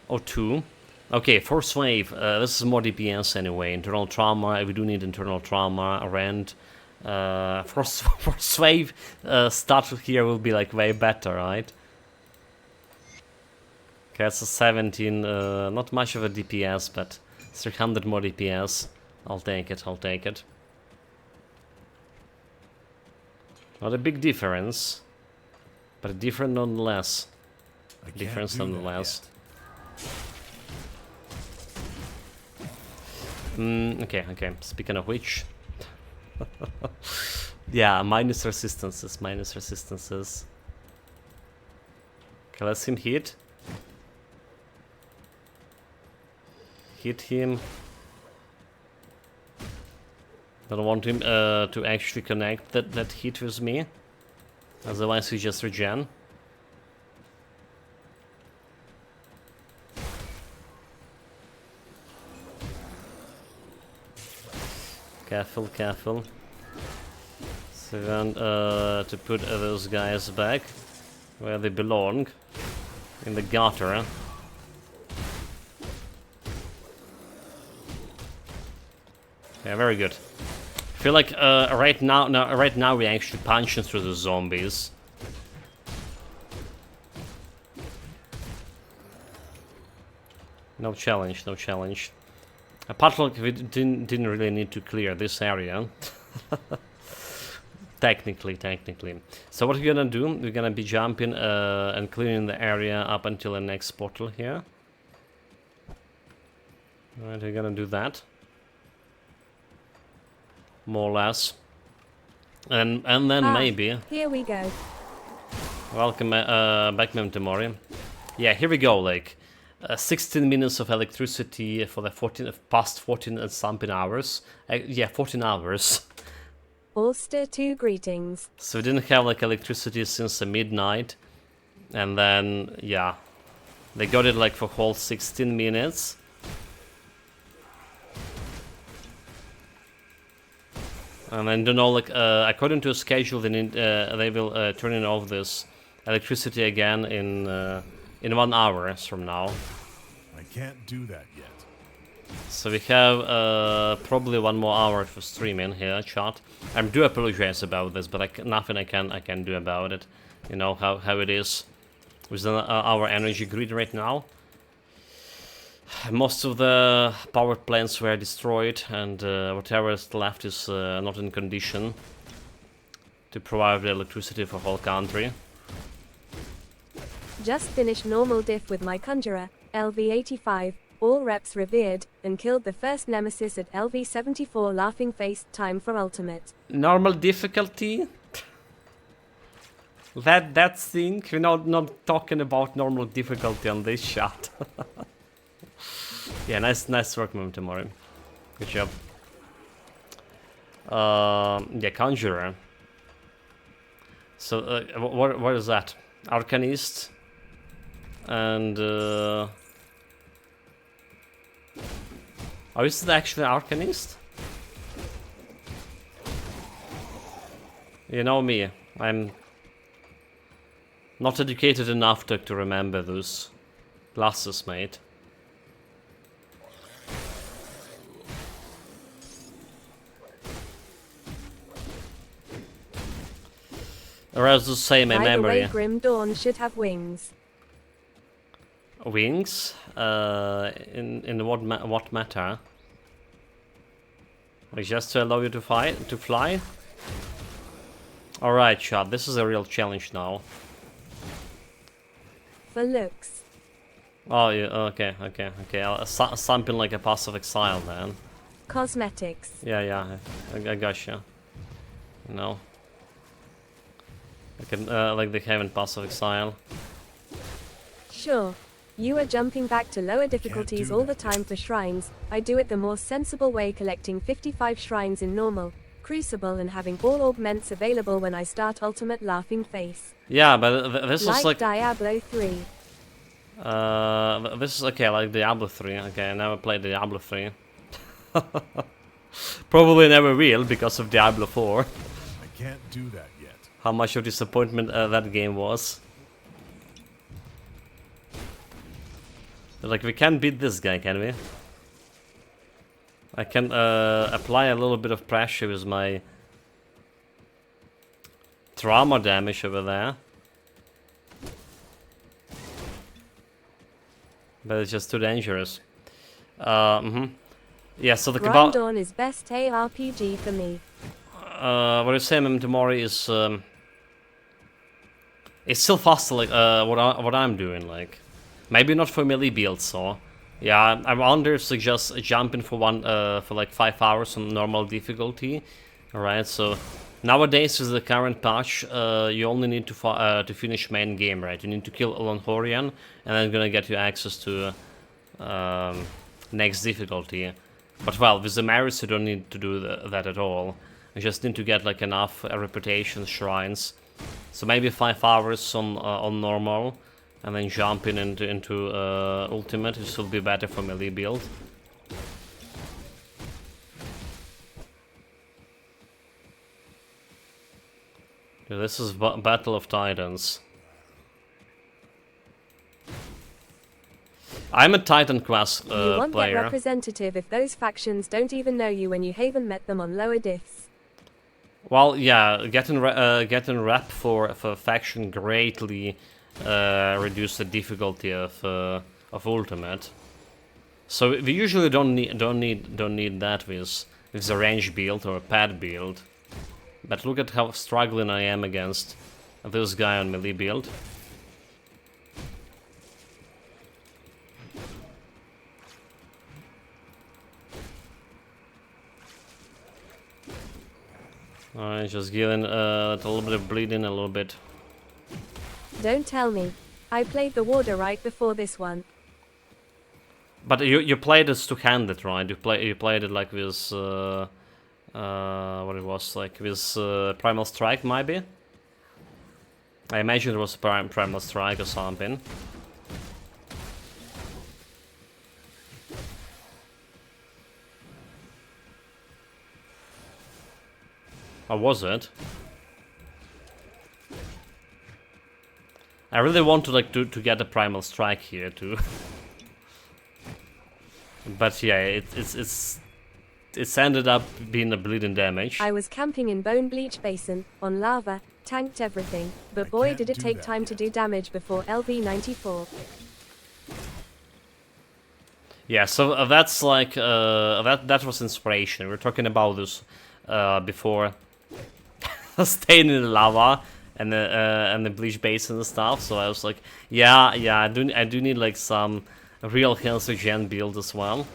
Or two. Okay, Force Wave. This is more DPS anyway. Internal trauma. We do need internal trauma. Rend. Force Wave start here will be like way better, right? Okay, that's a 17. Not much of a DPS, but 300 more DPS. I'll take it. I'll take it. Not a big difference, but different nonetheless. I can't Difference do that nonetheless. yet. Okay. Speaking of which, yeah, minus resistances. Okay, let's him hit. Hit him. Don't want him to actually connect that hit with me. Otherwise, we just regen. Careful, careful. So we want to put those guys back where they belong, in the gutter. Yeah, very good. I feel like right now we're actually punching through the zombies. No challenge, no challenge. Apart from we didn't really need to clear this area. Technically. So what we're gonna do, we're gonna be jumping and clearing the area up until the next portal here. Alright, we're gonna do that. More or less. And then maybe... Here we go. Welcome back, Memtomori. Yeah, here we go, like... 16 minutes of electricity for the past 14 and something hours. Yeah, 14 hours. Ulster 2 greetings. So we didn't have like electricity since midnight. And then, yeah. They got it like for whole 16 minutes. And then, don't know, like, according to a schedule, they will turn off this electricity again in 1 hour from now. I can't do that yet. So we have probably 1 more hour for streaming here, chat. I do apologize about this, but nothing I can do about it. You know how it is with our energy grid right now. Most of the power plants were destroyed, and whatever is left is not in condition to provide the electricity for whole country. Just finished normal diff with my conjurer, LV85, all reps revered, and killed the first nemesis at LV74 laughing face, time for ultimate. Normal difficulty? That thing? We're not talking about normal difficulty on this shot. Yeah, nice work, Tomorrow. Good job. Yeah, Conjurer. So, what is that? Arcanist. And, oh, is it actually Arcanist? You know me, I'm not educated enough to remember those classes, mate. Or else to say my memory. By the way, Grim Dawn should have wings. Wings? In what matter? Like just to allow you to fly? Alright, chat, this is a real challenge now. For looks. Oh, yeah, okay. Something like a passive exile then. Cosmetics. Yeah, I gotcha. No. I can, like the Heaven passive exile. Sure. You are jumping back to lower difficulties do all the that time for shrines. I do it the more sensible way, collecting 55 shrines in normal, crucible, and having all augments available when I start ultimate laughing face. Yeah, but this was Like like Diablo 3. this is okay, like Diablo 3. Okay, I never played Diablo 3. Probably never will because of Diablo 4. I can't do that yet. How much of disappointment that game was. Like, we can't beat this guy, can we? I can apply a little bit of pressure with my trauma damage over there. But it's just too dangerous. Yeah, so the Grind Dawn is best ARPG for me. what you say, Memento Mori is it's still faster, like what I'm doing, like maybe not for melee builds, so yeah, I wonder if they just jumping for for like 5 hours on normal difficulty. Alright, so nowadays with the current patch, you only need to finish main game, right? You need to kill Longhorian, and then gonna get you access to next difficulty. But well, with the Maris you don't need to do that at all. You just need to get like enough reputation shrines. So maybe 5 hours on normal, and then jumping into ultimate. This will be better for melee build. Yeah, this is Battle of Titans. I'm a Titan class You won't player. get representative if those factions don't even know you when you haven't met them on lower diffs. Well, yeah, getting rep for faction greatly reduce the difficulty of ultimate. So we usually don't need that with the range build or a pad build. But look at how struggling I am against this guy on melee build. Alright, just giving a little bit of bleeding, a little bit. Don't tell me. I played the warder right before this one. But you played it two-handed, right? You played it like with what it was, like with Primal Strike, maybe. I imagine it was Primal Strike or something. Or was it? I really want to like to get a Primal Strike here too. But yeah, it's ended up being a bleeding damage. I was camping in Bone Bleach Basin, on lava, tanked everything, but boy did it take time to do damage before LV94. Yeah, so that's like that was inspiration. We were talking about this before, staying in the lava and the bleach basin and stuff. So I was like, yeah, I do need like some real health regen build as well.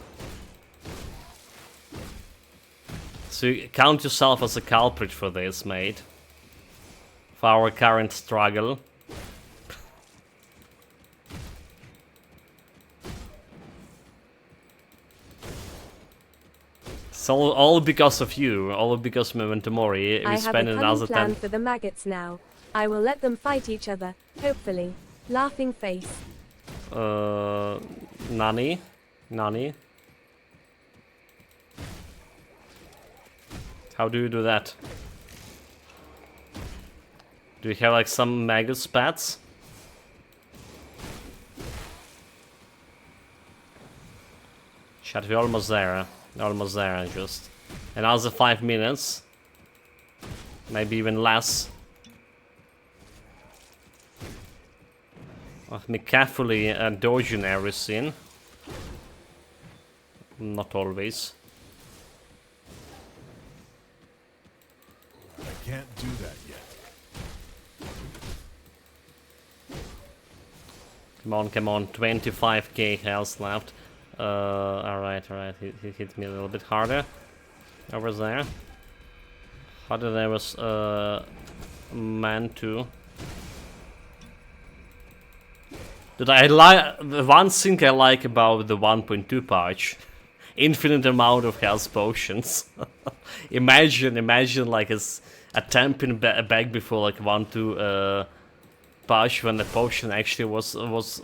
So you count yourself as a culprit for this, mate. For our current struggle. It's all because of you, all because of Memento Mori. We I have spent a another cunning plan 10. for the maggots now. I will let them fight each other, hopefully. Laughing face. Nani? How do you do that? Do you have like some maggot spats? Chat, we're almost there. Almost there, just. Another 5 minutes. Maybe even less. Let me carefully dodging everything. Not always. I can't do that yet. Come on, 25k health left. Alright, he hit me a little bit harder. Over there. Harder than I was meant to. That I like. One thing I like about the 1.2 patch, infinite amount of health potions. imagine like a tamping back before like 1.2 patch when the potion actually was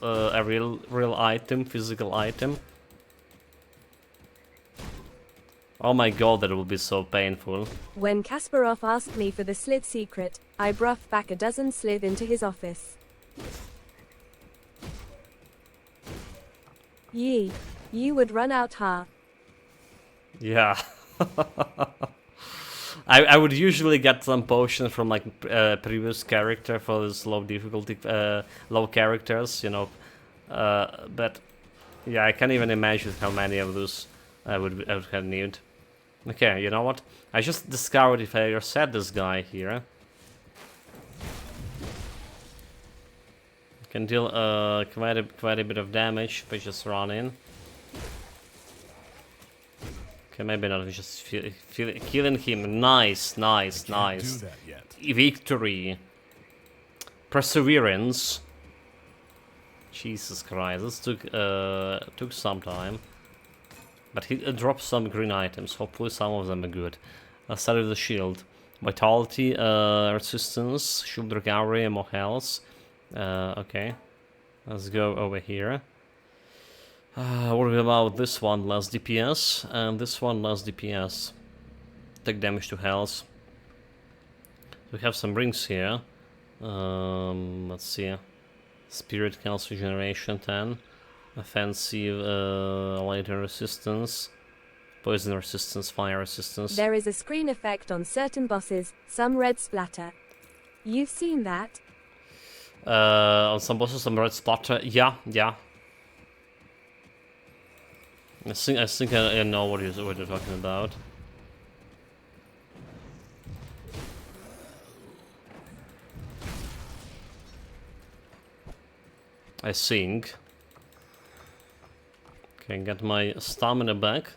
a real item, physical item. Oh my god, that would be so painful. When Kasparov asked me for the slith secret, I bruffed back a dozen slith into his office. Yee. You would run out, huh? Yeah. I would usually get some potions from like previous character for this low difficulty, low characters, you know. But yeah, I can't even imagine how many of those I would have need. Okay, you know what? I just discovered if I reset this guy here, can deal quite a bit of damage by just running. Okay, maybe not. Just killing him. Nice. Do that yet. Victory. Perseverance. Jesus Christ, this took some time. But he dropped some green items. Hopefully some of them are good. Let's start with the shield. Vitality, resistance, shield recovery, and more health. Okay. Let's go over here. What about this one? Less DPS, and this one less DPS. Take damage to health. We have some rings here. Let's see. Spirit health regeneration 10. Offensive, later resistance. Poison resistance, fire resistance. There is a screen effect on certain bosses, some red splatter. You've seen that? On some bosses, some red splatter. Yeah. I think I know what you're talking about. I think. Okay, get my stamina back.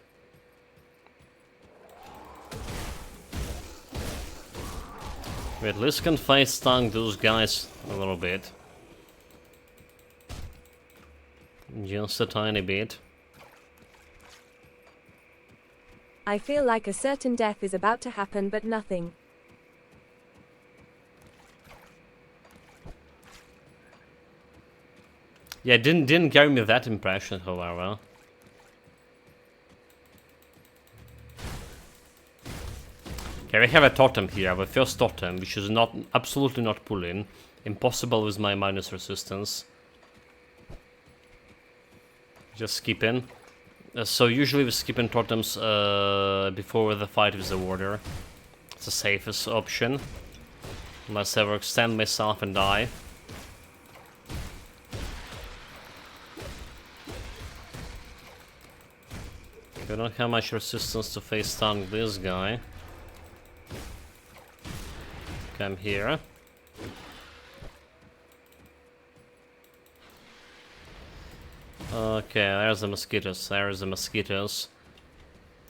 We at least can face tank those guys a little bit. Just a tiny bit. I feel like a certain death is about to happen, but nothing. Yeah, didn't give me that impression, however. Okay, we have a totem here, the first totem, which is absolutely not pulling. Impossible with my minus resistance. Just skipping. So usually we skipping totems before the fight with the warrior. It's the safest option. Unless I ever extend myself and die. We don't have much resistance to face tank this guy. Come here. Okay, there's the mosquitoes.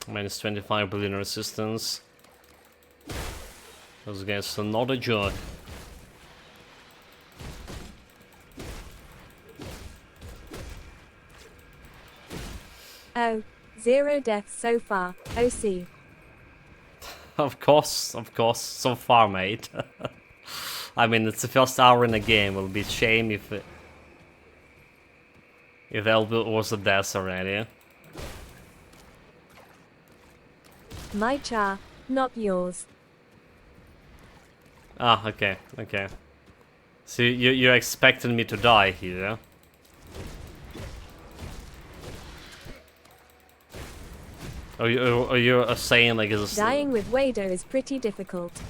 Minus 25 billion resistance. Those guys are not a joke. Oh, 0 deaths so far, OC. Of course, so far, mate. I mean, it's the first hour in the game. It'll be a shame if there was a death already. My char, not yours. Ah, okay. So you're expecting me to die here? Or you're saying like is Dying with Wado is pretty difficult.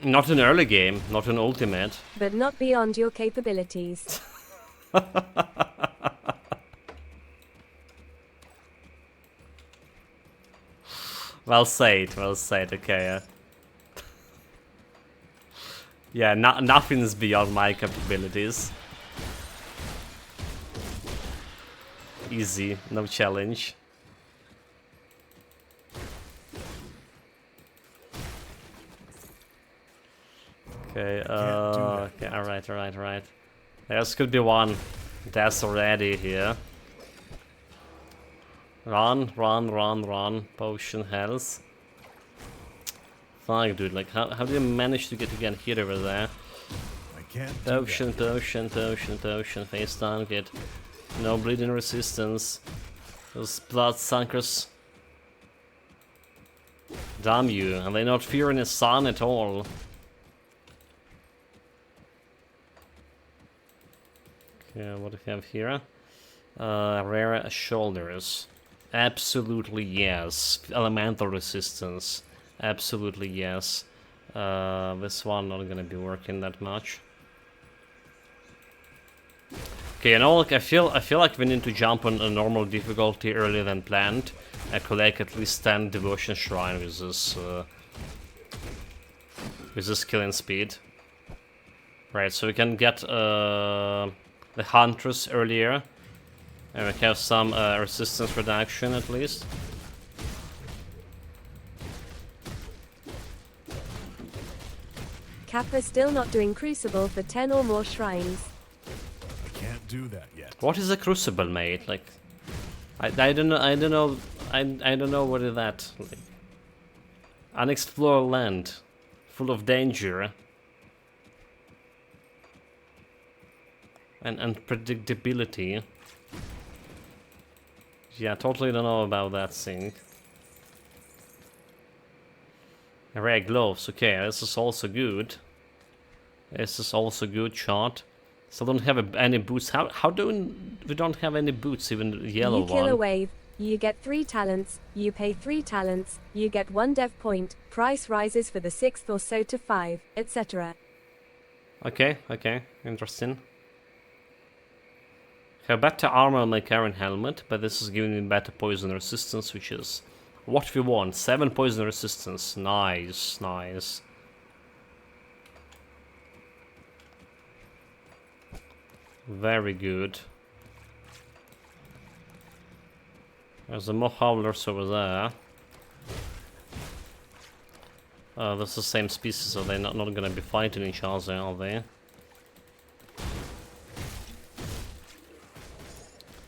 not an early game, not an ultimate. But not beyond your capabilities. Well said, okay. Yeah, nothing's beyond my capabilities. Easy, no challenge. Okay, okay, alright. There's could be one death already here. Run. Potion health. Fuck, dude, like, how do you manage to get hit over there? I can't do Potion, face down, get no bleeding resistance. Those blood suckers. Damn you, and they're not fearing the sun at all. Okay, what do we have here? Rare shoulders. Absolutely yes. Elemental resistance. Absolutely yes. This one not gonna be working that much. Okay, you know, like I feel like we need to jump on a normal difficulty earlier than planned and collect at least 10 devotion shrine with this killing speed. Right, so we can get the huntress earlier, and we have some resistance reduction at least. Kappa still not doing Crucible for 10 or more shrines. I can't do that yet. What is a crucible, mate? Like, I don't know what is that. Like, unexplored land, full of danger and unpredictability. Yeah, totally don't know about that thing. Rare gloves, okay, this is also good. This is also good shot. Still don't have any boots. How do we don't have any boots, even the yellow You kill a one? wave, you get 3 talents, you pay 3 talents, you get 1 dev point, price rises for the 6th or so to 5, etc. Okay, interesting. Have better armor on my current helmet, but this is giving me better poison resistance, which is what we want. 7 poison resistance. Nice. Very good. There's a more howlers over there. That's the same species, so they're not gonna be fighting each other, are they?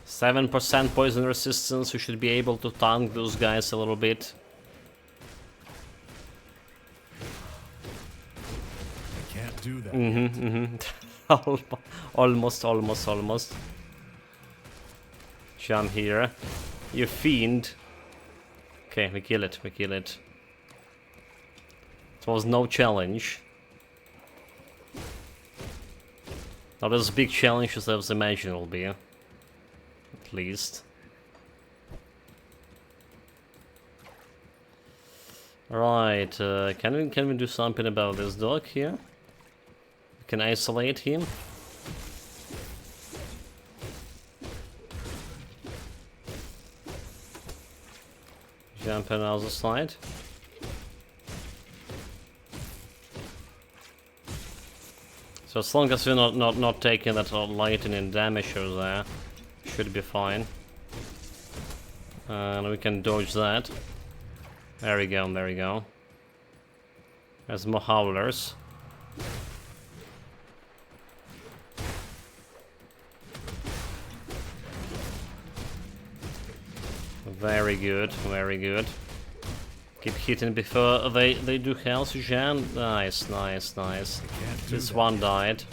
7% poison resistance, we should be able to tank those guys a little bit. I can't do that. Almost. Jump here. You fiend. Okay, we kill it. It was no challenge. Not as big challenge as I was imagining it will be. At least. Right, can we do something about this dog here? We can isolate him. Jump on the other side. So as long as we're not taking that lightning damage over there, should be fine. And we can dodge that. There we go. There's more howlers. Very good. Keep hitting before they do health, Jan. Nice. This one died.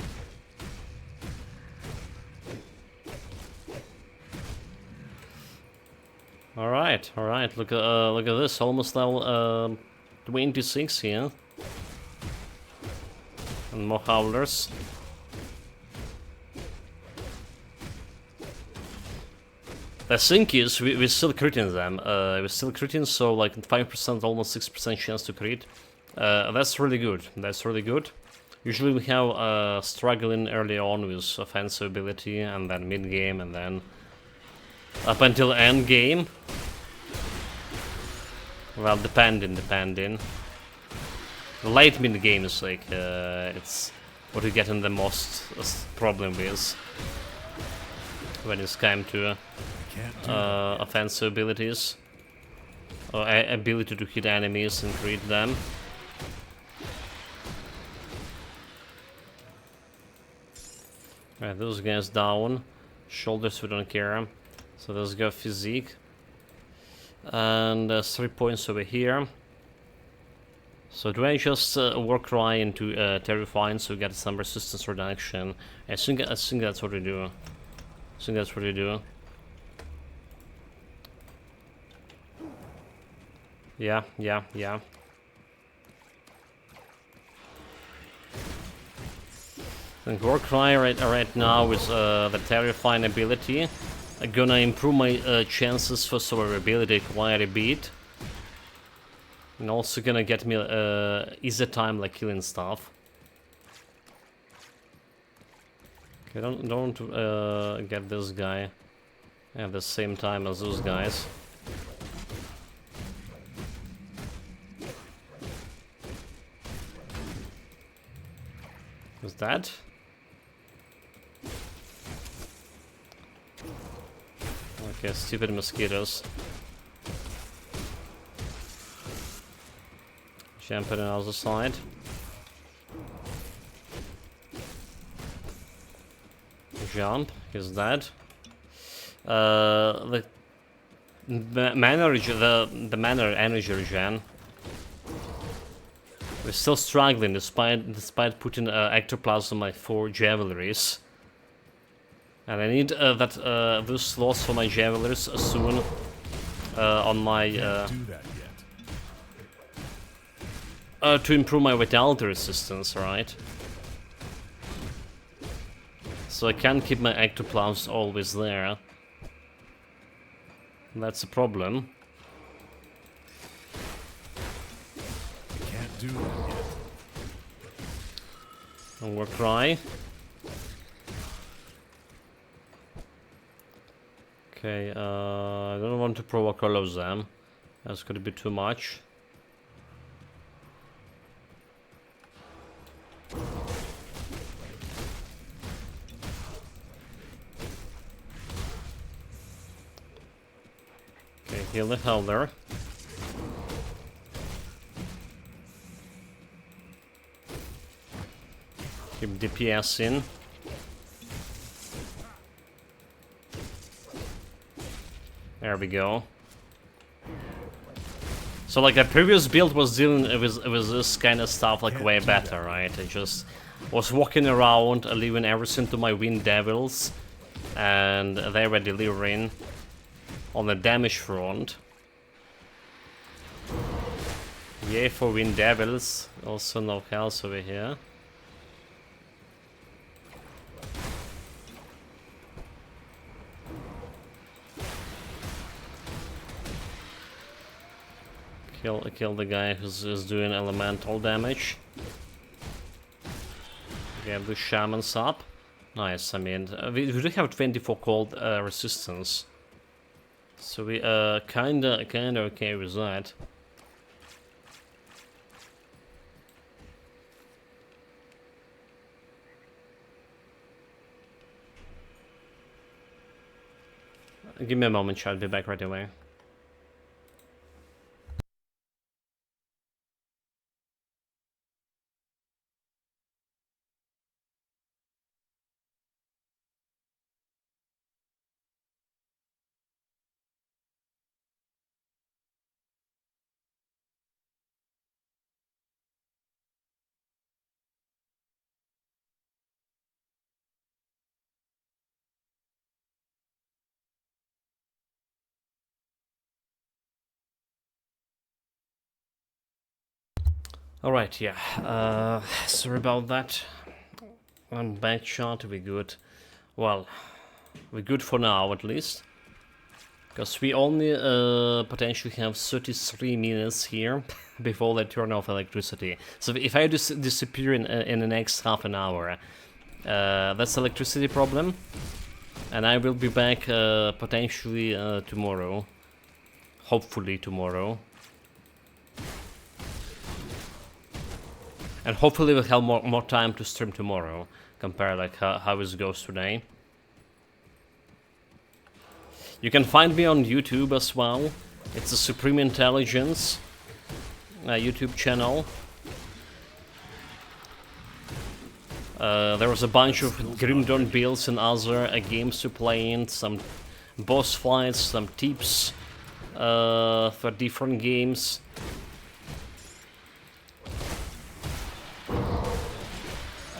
Alright. Look at this, almost level 26 here. And more howlers. The thing is, we're still critting them. We're still critting, so like 5%, almost 6% chance to crit. That's really good. Usually we have struggling early on with offensive ability, and then mid game, and then up until end game. Well, depending. The late mid game is like it's what you get in the most problem with when it's time to offensive abilities or ability to hit enemies and crit them. Right, those guys down. Shoulders we don't care. So let's go physique. And 3 points over here. So do I just work right into terrifying so we get some resistance reduction? I think that's what we do. I think that's what we do. Yeah. And Warcry right now with the terrifying ability. I'm gonna improve my chances for survivability quite a bit. And also gonna get me easier time like killing stuff. Okay, don't get this guy at the same time as those guys. Who's that? Okay, stupid mosquitoes. Jump on the other side. Jump, he's dead. The mana energy regen. We're still struggling despite putting ectoplasm on my 4 javelries. And I need those slots for my javelries soon on my Do that yet. to improve my vitality resistance, right? So I can't keep my ectoplasms always there. That's a problem. Can't do that yet. And we'll try. Okay, I don't want to provoke all of them. That's gonna be too much. Okay, heal the hell there. Keep DPS in. There we go. So like the previous build was dealing with this kind of stuff like way better, right? I just was walking around, leaving everything to my Wind Devils, and they were delivering on the damage front. Yay for Wind Devils. Also no health over here. Kill the guy who's doing elemental damage. Get the shamans up. Nice, I mean, we do have 24 cold resistance. So we kinda okay with that. Give me a moment, I'll be back right away. Alright, yeah, sorry about that. One back shot, we good. Well, we're good for now at least. Because we only potentially have 33 minutes here before they turn off electricity. So if I disappear in the next half an hour, that's electricity problem. And I will be back potentially tomorrow. Hopefully tomorrow. And hopefully we'll have more time to stream tomorrow, compare like how it goes today. You can find me on YouTube as well. It's a Supreme Intelligence YouTube channel. There was a bunch of Grim Dawn builds and other games to play in, some boss fights, some tips for different games.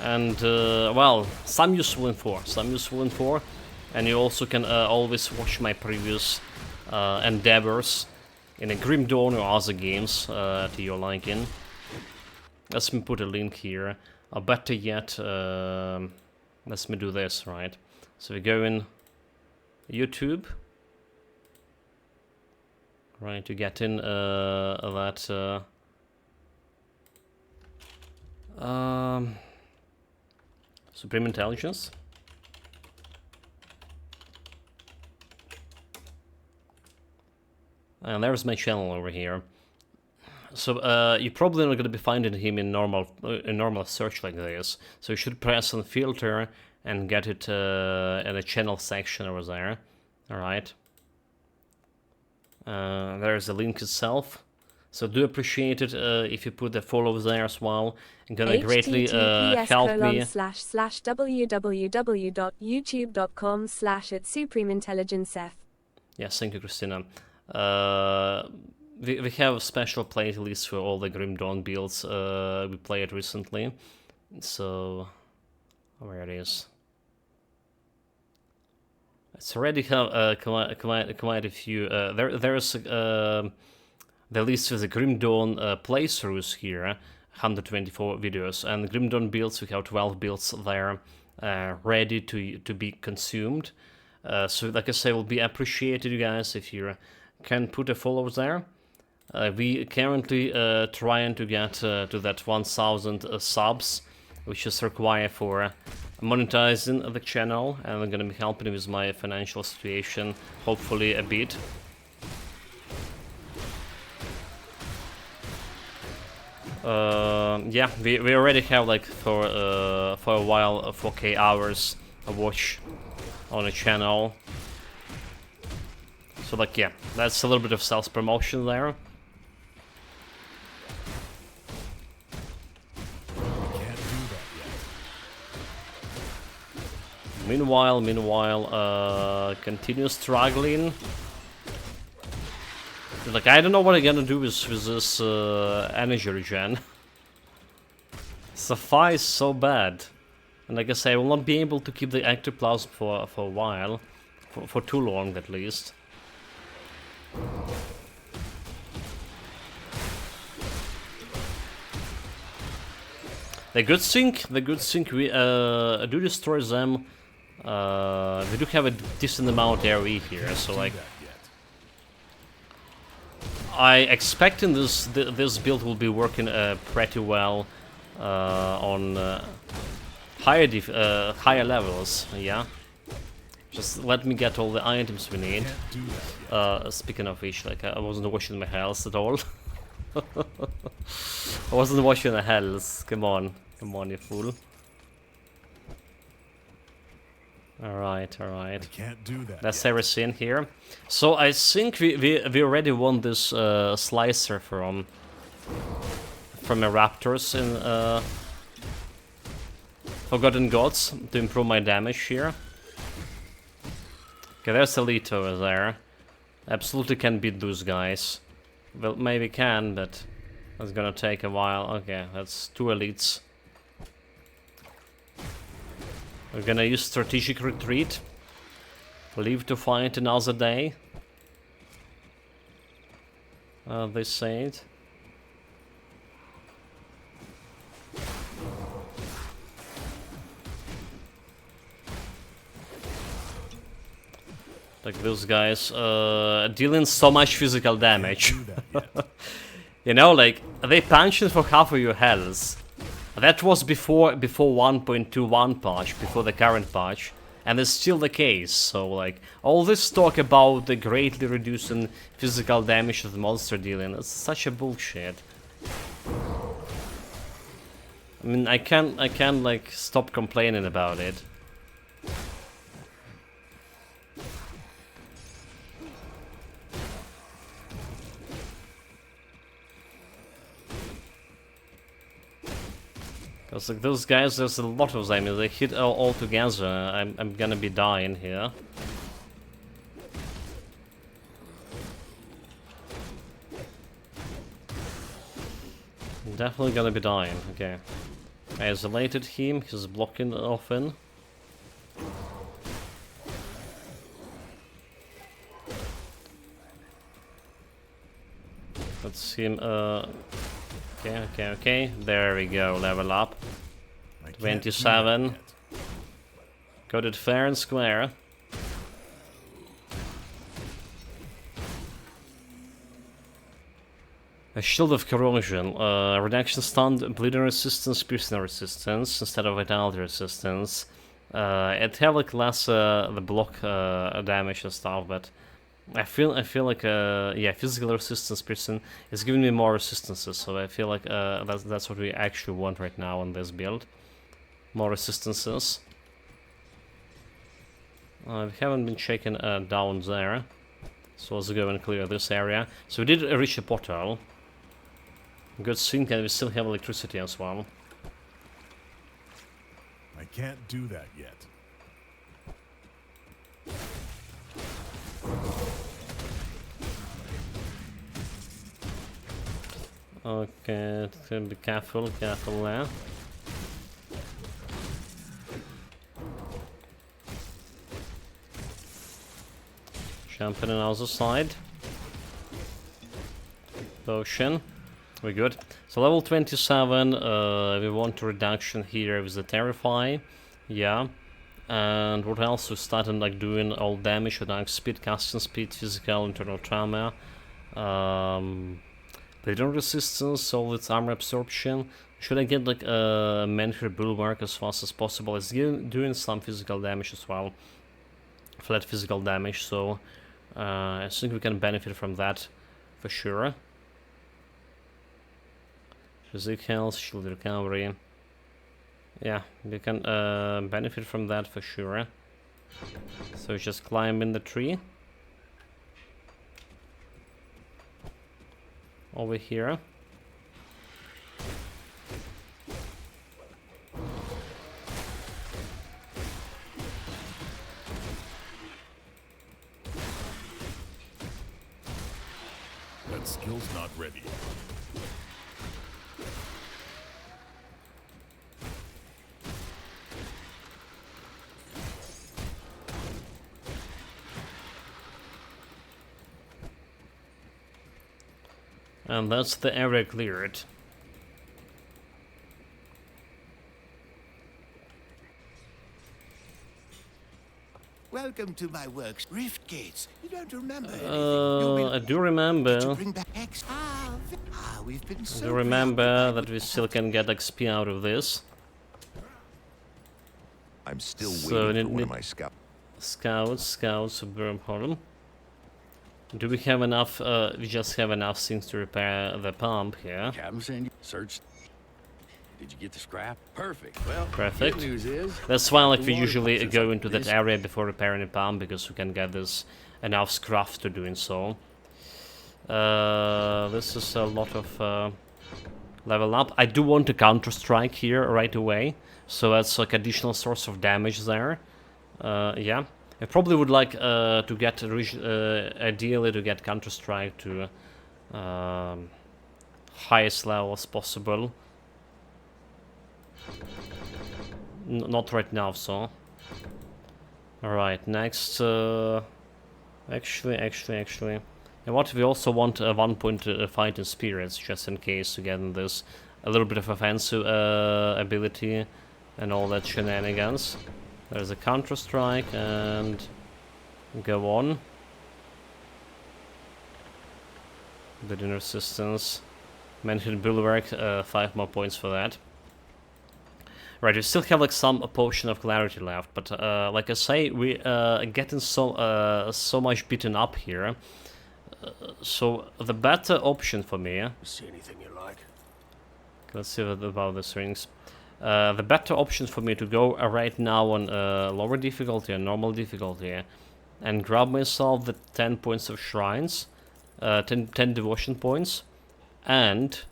And well, some useful info, and you also can always watch my previous endeavors in a Grim Dawn or other games to your liking. Let me put a link here. Or better yet, let me do this, right? So we go in YouTube, right, to get in that Supreme Intelligence. And there's my channel over here. So you're probably not going to be finding him in normal search like this. So you should press on filter and get it in the channel section over there. All right. There's the link itself. So do appreciate it if you put the follow there as well. It's gonna greatly help me. https://www.youtube.com/@supremeintelligencef. Yes, thank you, Christina. We have a special playlist for all the Grim Dawn builds we played recently. So where it is? It's already quite a few. There's the list with the Grim Dawn playthroughs here, 124 videos, and the Grim Dawn builds, we have 12 builds there ready to be consumed. So like I say, it will be appreciated, you guys, if you can put a follow there. We currently trying to get to that 1,000 subs, which is required for monetizing the channel, and I'm gonna be helping with my financial situation, hopefully a bit. Yeah, we already have like for a while 4K hours of watch on the channel. So like yeah, that's a little bit of self-promotion there. Meanwhile, continue struggling. Like, I don't know what I'm gonna do with this energy regen. Sapphire is so bad. And like I say, I will not be able to keep the ectoplasm for a while. For too long, at least. The good thing we do destroy them. We do have a decent amount of AoE here, so like I expecting this build will be working pretty well on higher levels. Yeah, just let me get all the items we need. Speaking of which, like I wasn't watching my health at all. I wasn't watching the health. Come on, you fool. Alright. I can't do that. That's everything here. So I think we already won this slicer from the Raptors in Forgotten Gods to improve my damage here. Okay, there's Elite over there. Absolutely can beat those guys. Well, maybe can, but that's gonna take a while. Okay, that's 2 elites. We're gonna use strategic retreat. Leave to fight another day. They said. Like those guys dealing so much physical damage. You know, like they punching for half of your health. That was before 1.21 patch, before the current patch, and it's still the case. So like all this talk about the greatly reducing physical damage of the monster dealing, it's such a bullshit. I mean, I can't like stop complaining about it. Because like those guys, there's a lot of them. If they hit all together, I'm gonna be dying here. Definitely gonna be dying. Okay. I isolated him. He's blocking often. Let's him. Okay. There we go. Level up. I can't do that 27. yet. Got it fair and square. A shield of corrosion. Reduction stun, bleeding resistance, piercing resistance instead of vitality resistance. It have like less the block damage and stuff, but I feel like yeah, physical resistance piercing is giving me more resistances, so I feel like that's what we actually want right now on this build. More resistances. We haven't been shaken down there, so let's go and clear this area. So we did reach a portal. Good sync, and we still have electricity as well. I can't do that yet. Okay, be careful there. Jumping on the other side. Potion. We're good. So level 27, we want a reduction here with the Terrify. Yeah. And what else? We started like doing all damage, reduction speed, casting speed, physical, internal trauma. Bleeding resistance, solid armor absorption. Should I get like a Manfred Bulwark as fast as possible? It's doing some physical damage as well. Flat physical damage, so I think we can benefit from that for sure. Physical health, shield recovery. Yeah, we can benefit from that for sure. So just climb in the tree. Over here. That skill's not ready. And that's the area cleared. Welcome to my works, Rift Gates. You don't remember anything. I do remember. To bring back X. We've been I so do remember preoccupied that with we still can get XP out of this. I'm still So waiting it- for one of it- my scouts. Scouts, problem. Do we have enough? We just have enough things to repair the pump here. Captain saying you searched. Did you get the scrap? Perfect. Well, Perfect. good news is That's why like the we water usually pumps go are into that this- area before repairing the pump, because we can get this enough scrap to doing so. This is a lot of level up. I do want to counter strike here right away, so that's like additional source of damage there. Yeah, I probably would like to get ideally to get counter strike to highest level as possible. Not right now, so. Alright, next. Actually. And what we also want 1 point fighting spirits, just in case to get this a little bit of offensive ability and all that shenanigans. There's a counter strike and go on. Bleeding resistance. Mentioned bulwark, 5 more points for that. Right, we still have like some potion of clarity left, but like I say, we getting so much beaten up here. So the better option for me. See anything you like? Let's see about these rings. The better option for me to go right now on lower difficulty and normal difficulty, and grab myself the 10 points of shrines, 10 devotion points, and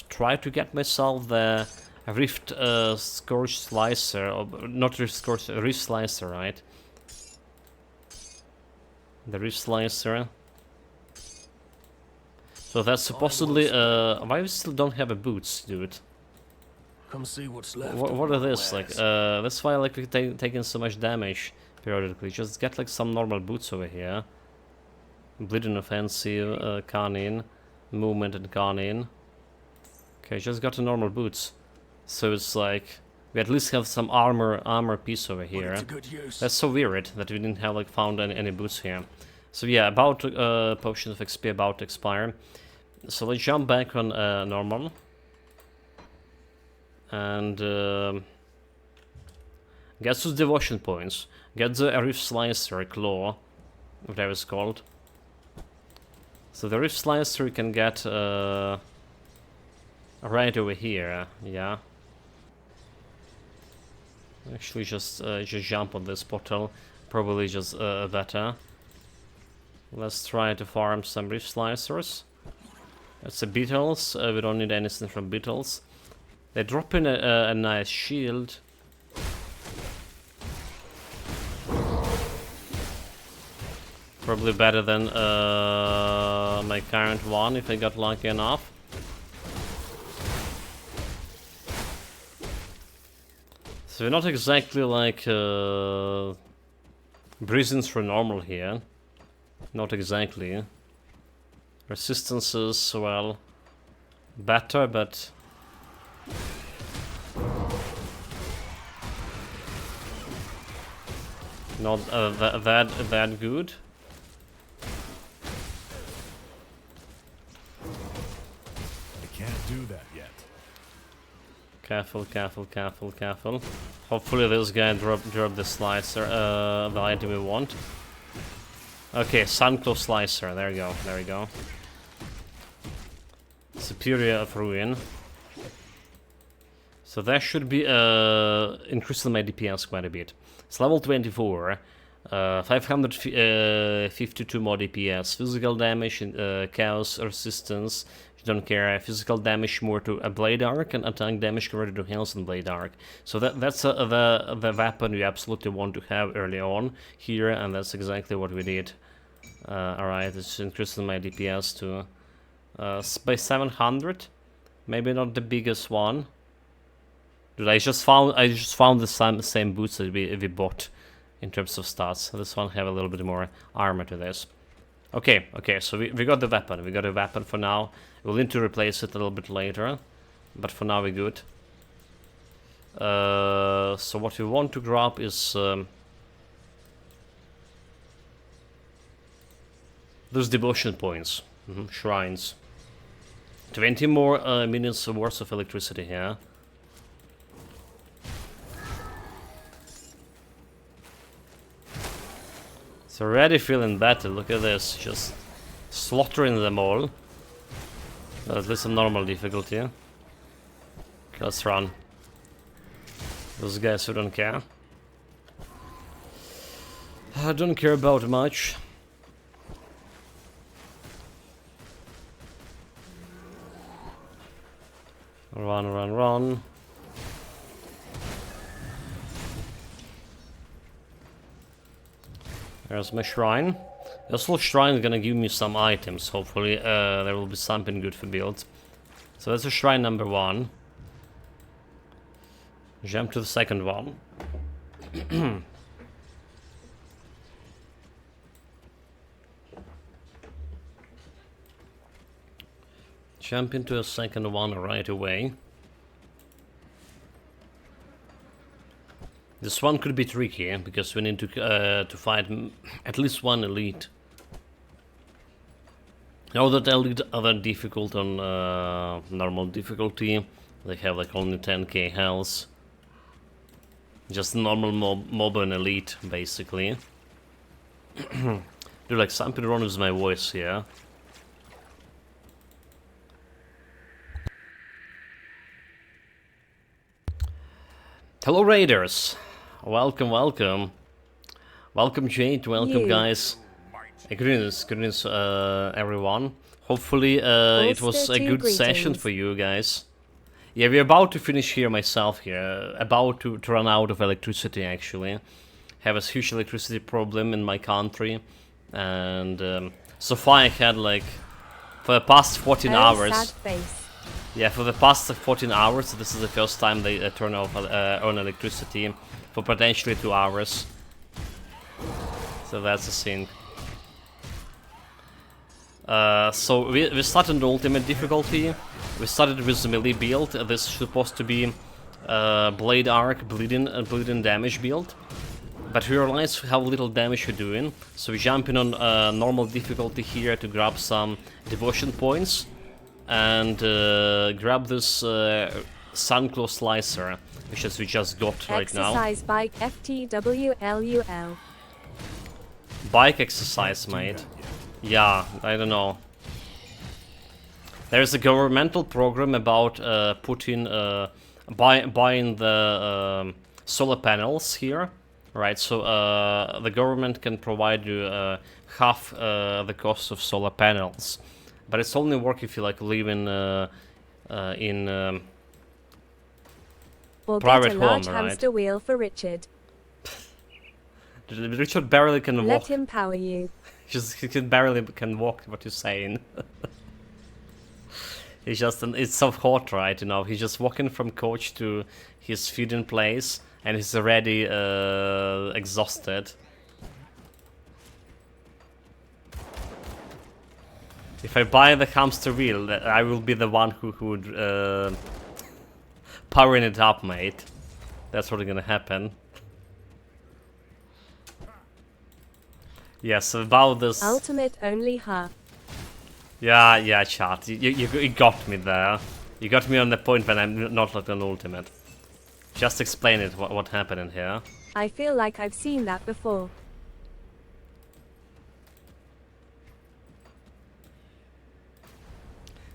try to get myself the A Rift Scorch Slicer, or not Rift Scorch, Rift Slicer, right? The Rift Slicer. So that's supposedly, why we still don't have a boots, dude? Come see what's left. What are this, like, that's why, like, we're taking so much damage periodically. Just get, like, some normal boots over here. Bleeding Offensive, Canine, Movement and Canine. Okay, just got the normal boots. So it's like, we at least have some armor piece over here. That's so weird that we didn't have, like, found any boots here. So yeah, about potion of XP about to expire. So let's jump back on normal. And get those devotion points. Get the Rift Slicer Claw, whatever it's called. So the Rift Slicer you can get right over here, yeah. Actually, just jump on this portal, probably just better. Let's try to farm some Rift Slicers. That's the beetles. We don't need anything from beetles. They drop in a nice shield. Probably better than my current one if I got lucky enough. So we're not exactly like breezing through normal here. Not exactly. Resistances, well, better, but not that good. I can't do that yet. Careful, careful, careful, careful. Hopefully this guy drop the slicer, the item we want. Okay, Sunclaw Slicer, there we go, there we go. Superior of Ruin. So that should be increasing my DPS quite a bit. It's level 24, 552 more DPS, physical damage, chaos resistance, you don't care, physical damage more to a Blade Arc, and attack damage converted to health and Blade Arc. So that's the weapon you absolutely want to have early on here, and that's exactly what we did. Alright, it's increasing my DPS to by 700. Maybe not the biggest one. Dude, I just found the same boots that we bought in terms of stats. This one have a little bit more armor to this. Okay, so we got the weapon. We got a weapon for now. We'll need to replace it a little bit later, but for now we're good. So what we want to grab is those devotion points, shrines. 20 more minutes worth of electricity here. So already feeling better, look at this, just slaughtering them all. At least some normal difficulty. Okay, let's run. Those guys who don't care. I don't care about much. Run, run, run. There's my shrine. This little shrine is gonna give me some items, hopefully. There will be something good for builds. So that's a shrine number 1. Jump to the second one. Jump into a second one right away. This one could be tricky because we need to fight at least one elite. Now that elite are difficult on normal difficulty, they have like only 10k health. Just normal mob and elite, basically. Dude, like something wrong with my voice here. Hello Raiders! Welcome, welcome. Welcome Jade, welcome guys. Greetings, everyone. Hopefully it was a good session for you guys. Yeah, we're about to finish here myself here. About to run out of electricity, actually. Have a huge electricity problem in my country. And so far I had, like, for the past 14 hours... Sad face. Yeah, for the past 14 hours, this is the first time they turn off on electricity for potentially 2 hours. So that's a thing. So we started the ultimate difficulty. We started with the melee build. This is supposed to be blade arc, bleeding damage build. But we realized how little damage we're doing, so we jump in on normal difficulty here to grab some devotion points and grab this Sunclaw Slicer, which is we just got right now. Exercise bike FTWLUL. Bike exercise, mate. Yeah, I don't know. There's a governmental program about buying the solar panels here, right? So the government can provide you half the cost of solar panels, but it's only work if you like live in Or private get a large home, right? hamster wheel for Richard. Richard barely can walk. Let him power you. He can barely walk. What you're saying? He's just it's so hot, right? You know, he's just walking from coach to his feeding place, and he's already exhausted. If I buy the hamster wheel, I will be the one who would powering it up, mate. That's what's gonna happen. Yes, about this. Ultimate only half. Yeah, chat. You got me there. You got me on the point when I'm not like an ultimate. Just explain it. What happened in here? I feel like I've seen that before.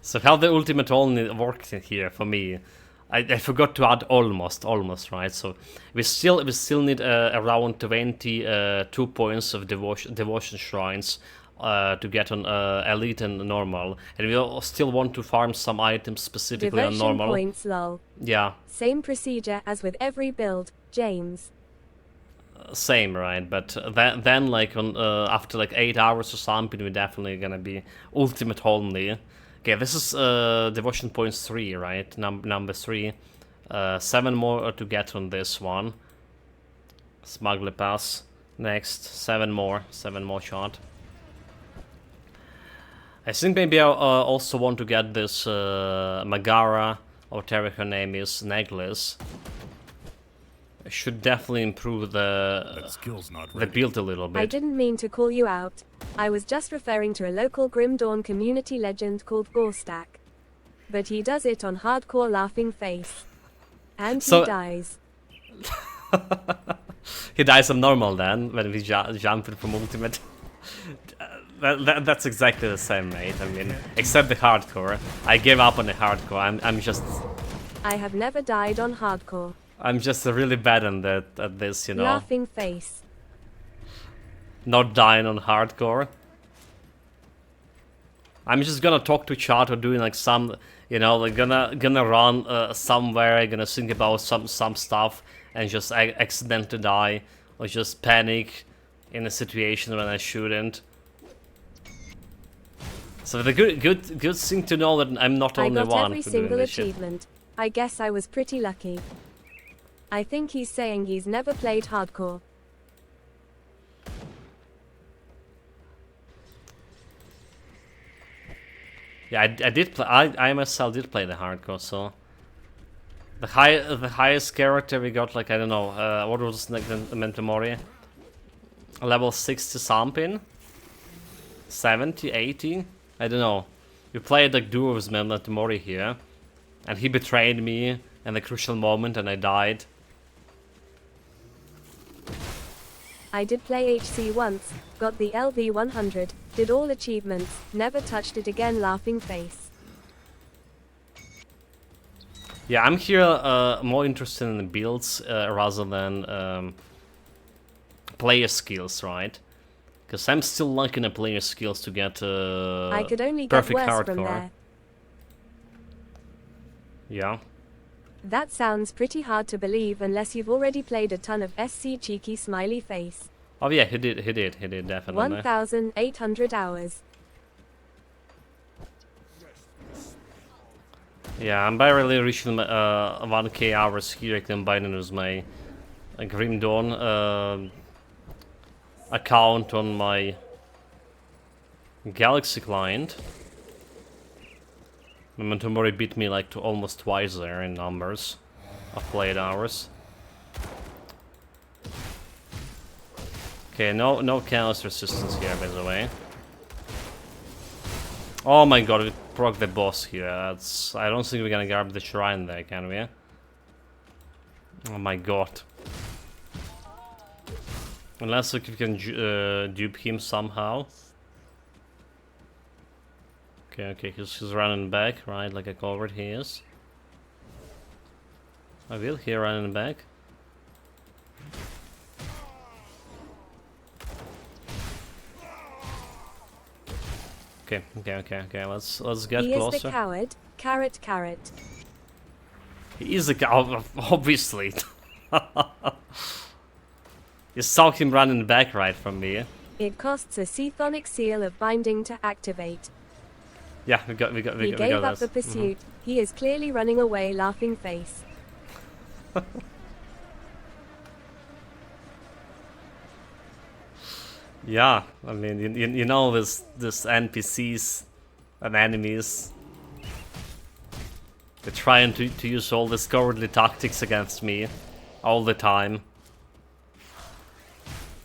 So how the ultimate only works in here for me? I forgot to add almost, right? So we still need around 22 points of devotion shrines to get on elite and normal, and we still want to farm some items specifically Devotion on normal. Points, lol. Yeah. Same procedure as with every build, James. Same, right? But then like on after like 8 hours or something, we're definitely gonna be ultimate only. Okay, this is devotion points 3, right? Number 3. 7 more to get on this one. Smuggler pass. Next, 7 more shot. I think maybe I also want to get this Magara, or whatever her name is, necklace. I should definitely improve the build a little bit. I didn't mean to call you out. I was just referring to a local Grim Dawn community legend called Gorstack. But he does it on hardcore laughing face. And he dies. He dies on normal then, when we jumping from ultimate. That's exactly the same, mate. I mean, except the hardcore. I gave up on the hardcore. I'm just... I have never died on hardcore. I'm just really bad at this, you know. Laughing face. Not dying on hardcore. I'm just gonna talk to chat or doing like some, you know, like gonna run somewhere, gonna think about some stuff and just accidentally die or just panic in a situation when I shouldn't. So the good thing to know that I'm not only one. I got every for single doing this achievement. I guess I was pretty lucky. I think he's saying he's never played hardcore. Yeah, I did play. I myself did play the hardcore. So the highest character we got, like I don't know, what was like the Mentomori? Level 60 something, 70, 80. I don't know. We played like duo with Mentomori here, and he betrayed me in the crucial moment, and I died. I did play HC once, got the LV 100, did all achievements, never touched it again laughing face. Yeah, I'm here more interested in the builds rather than player skills, right? Because I'm still lacking the player skills to get I could only get perfect worse hardcore. from there. Yeah. That sounds pretty hard to believe unless you've already played a ton of SC cheeky smiley face. Oh yeah, he did definitely. 1,800 hours. Yeah, I'm barely reaching 1k hours here. I can combine it with my Grim Dawn account on my Galaxy client. Momentum already beat me like to almost twice there in numbers of played hours. Okay, no chaos resistance here, by the way. Oh my god, we broke the boss here. I don't think we're gonna grab the shrine there, can we? Oh my god. Unless we can dupe him somehow. Okay, he's running back, right, like a coward he is. I will hear running back. Okay, let's get he closer. He is the coward, carrot. He is a coward, obviously. You saw him running back right from me. It costs a Seathonic seal of binding to activate. Yeah, we got He gave up the pursuit. He is clearly running away, laughing face. Yeah, I mean, you know this NPCs and enemies. They're trying to use all these cowardly tactics against me all the time.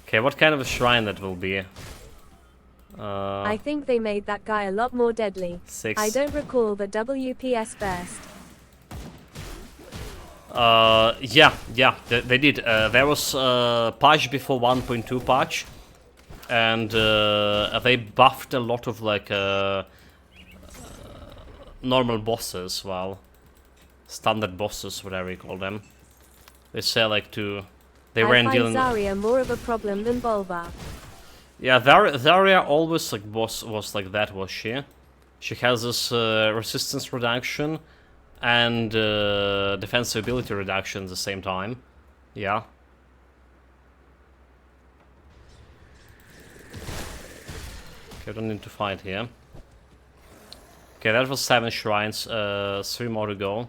Okay, what kind of a shrine that will be? I think they made that guy a lot more deadly. 6. I don't recall the WPS burst. Yeah, they did. There was patch before 1.2 patch, and they buffed a lot of like normal bosses, well, standard bosses, whatever you call them. They say like they weren't dealing. I find Zarya more of a problem than Bolvar. Yeah, Zarya always like was like that, was she? She has this resistance reduction and defensive ability reduction at the same time. Yeah. Okay, don't need to fight here. Okay, that was 7 shrines, 3 more to go.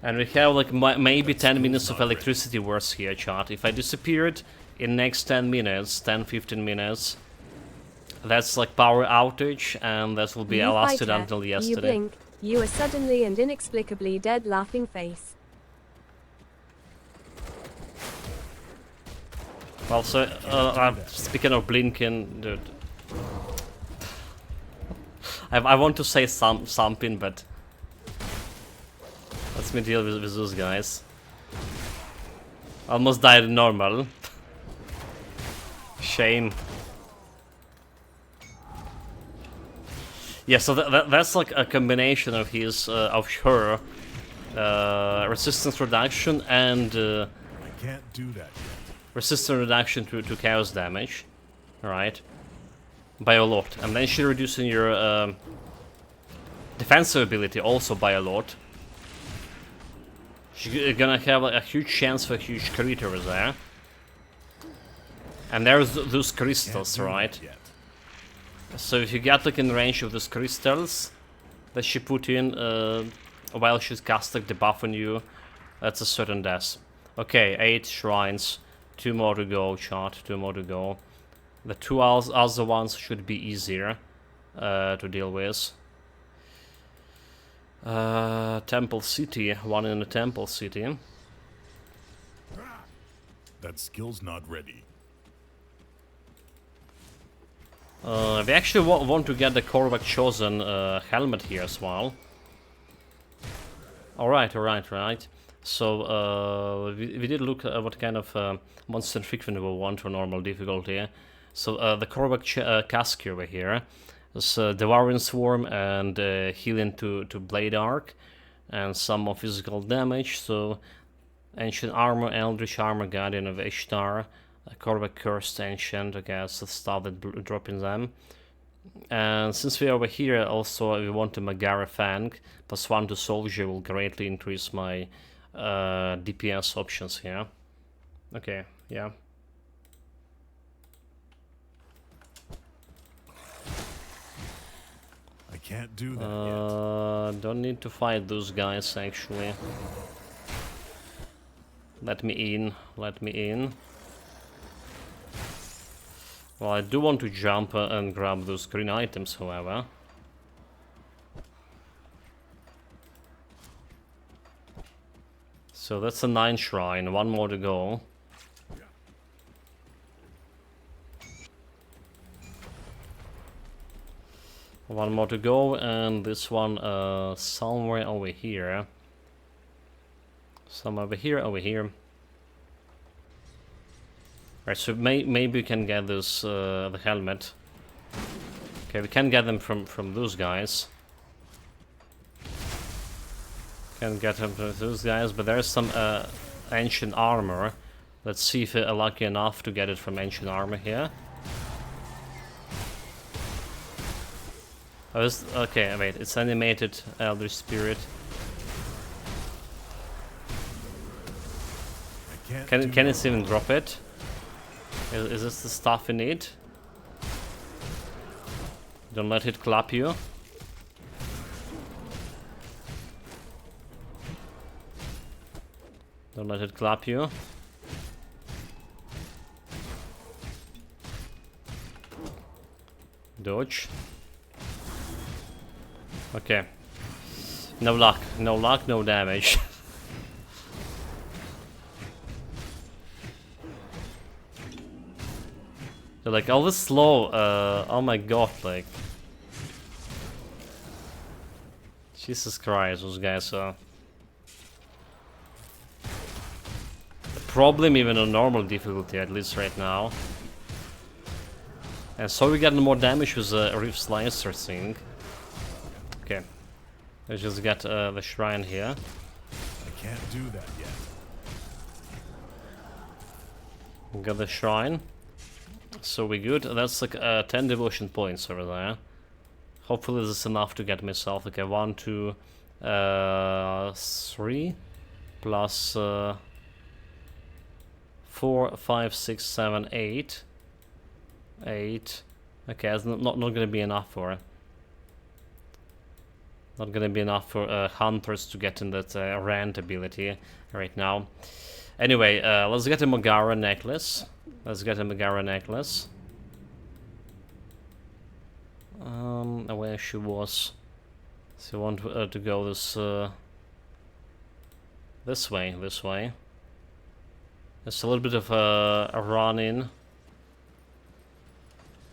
And we have like maybe 10 minutes of electricity worth here, chat. If I disappeared in next 10 minutes, 10-15 minutes, that's like power outage, and that will be lasted until yesterday. You blink, you are suddenly and inexplicably dead, laughing face. Well, so speaking of blinking, dude, I want to say something, but let me deal with those guys. Almost died normal. Shame. Yeah, so that's like a combination of his of her resistance reduction and I can't do that yet. resistance reduction to chaos damage, right? By a lot, and then she reducing your defensive ability also by a lot. She's gonna have a huge chance for a huge crit over there. And there's those crystals, right? So if you get like in range of those crystals that she put in while she's casting the buff on you, that's a certain death. Okay, 8 shrines, 2 more to go, chat, 2 more to go. The 2 other ones should be easier to deal with. Temple City, 1 in the Temple City. That skill's not ready. We actually want to get the Korvac Chosen helmet here as well. Alright. So, we did look at what kind of monster frequency we want for normal difficulty. So, the Korvac casque over here is Devouring Swarm and healing to Blade Arc, and some more physical damage. So, Ancient Armor, Eldritch Armor, Guardian of Ishtar, Korvac Cursed Ancient, okay, that's the stuff that dropping them. And since we're over here, also we want a Megara Fang. +1 to Soldier will greatly increase my DPS options here. Okay, yeah. I can't do that yet. Don't need to fight those guys, actually. Let me in, let me in. Well, I do want to jump and grab those green items, however. So that's a 9 shrine, 1 more to go. One more to go, and this one somewhere over here. Some over here, over here. Right, so maybe we can get this the helmet. Okay, we can get them from those guys. Can get them from those guys, but there's some ancient armor. Let's see if we're lucky enough to get it from ancient armor here. Oh, okay, wait, it's animated Elder Spirit. Can it even drop it? Is this the stuff you need? Don't let it clap you. Don't let it clap you. Dodge. Okay. No luck, no damage. They're like, all this slow, oh my god, like. Jesus Christ, those guys are. A problem even on normal difficulty, at least right now. And so we get more damage with the Reef Slicer thing. Okay. Let's just get the shrine here. I can't do that yet. Got the shrine. So we good. That's like 10 devotion points over there. Hopefully this is enough to get myself. Okay, 1, 2, 3 plus 4, 5, 6, 7, 8. 8. Okay, that's not gonna be enough for. Not gonna be enough for hunters to get in that rant ability right now. Anyway, let's get a Megara necklace. Let's get a Megara necklace. Where she was. So I want to go this way. It's a little bit of a run in,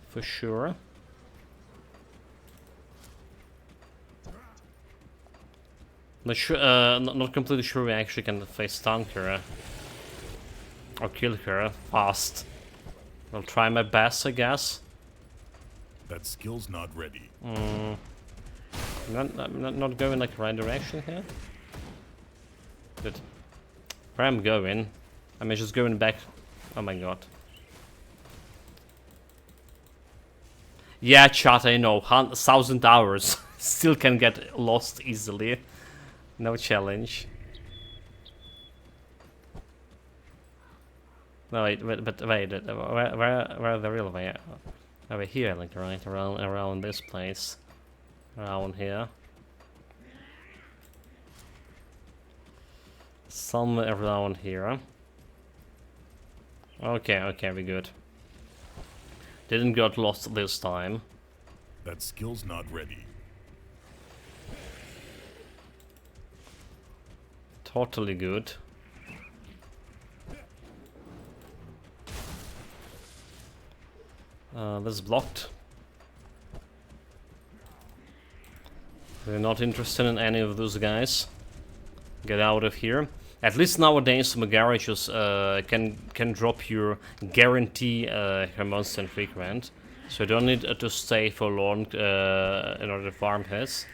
for sure. Not sure, not completely sure we actually can face tank her or kill her fast. I'll try my best, I guess. That skill's not ready. I'm not going like the right direction here. Good. Where I'm going? I'm just going back. Oh my god. Yeah, chat, I know. 1,000 hours. Still can get lost easily. No challenge. No, wait, but wait, where the real way? Over here, like right around this place, around here, somewhere around here. Okay, we good. Didn't get lost this time. That skill's not ready. Totally good. This is blocked. We're not interested in any of those guys. Get out of here. At least nowadays, Megara just can drop your guarantee her monster infrequent, so you don't need to stay for long in order to farm his.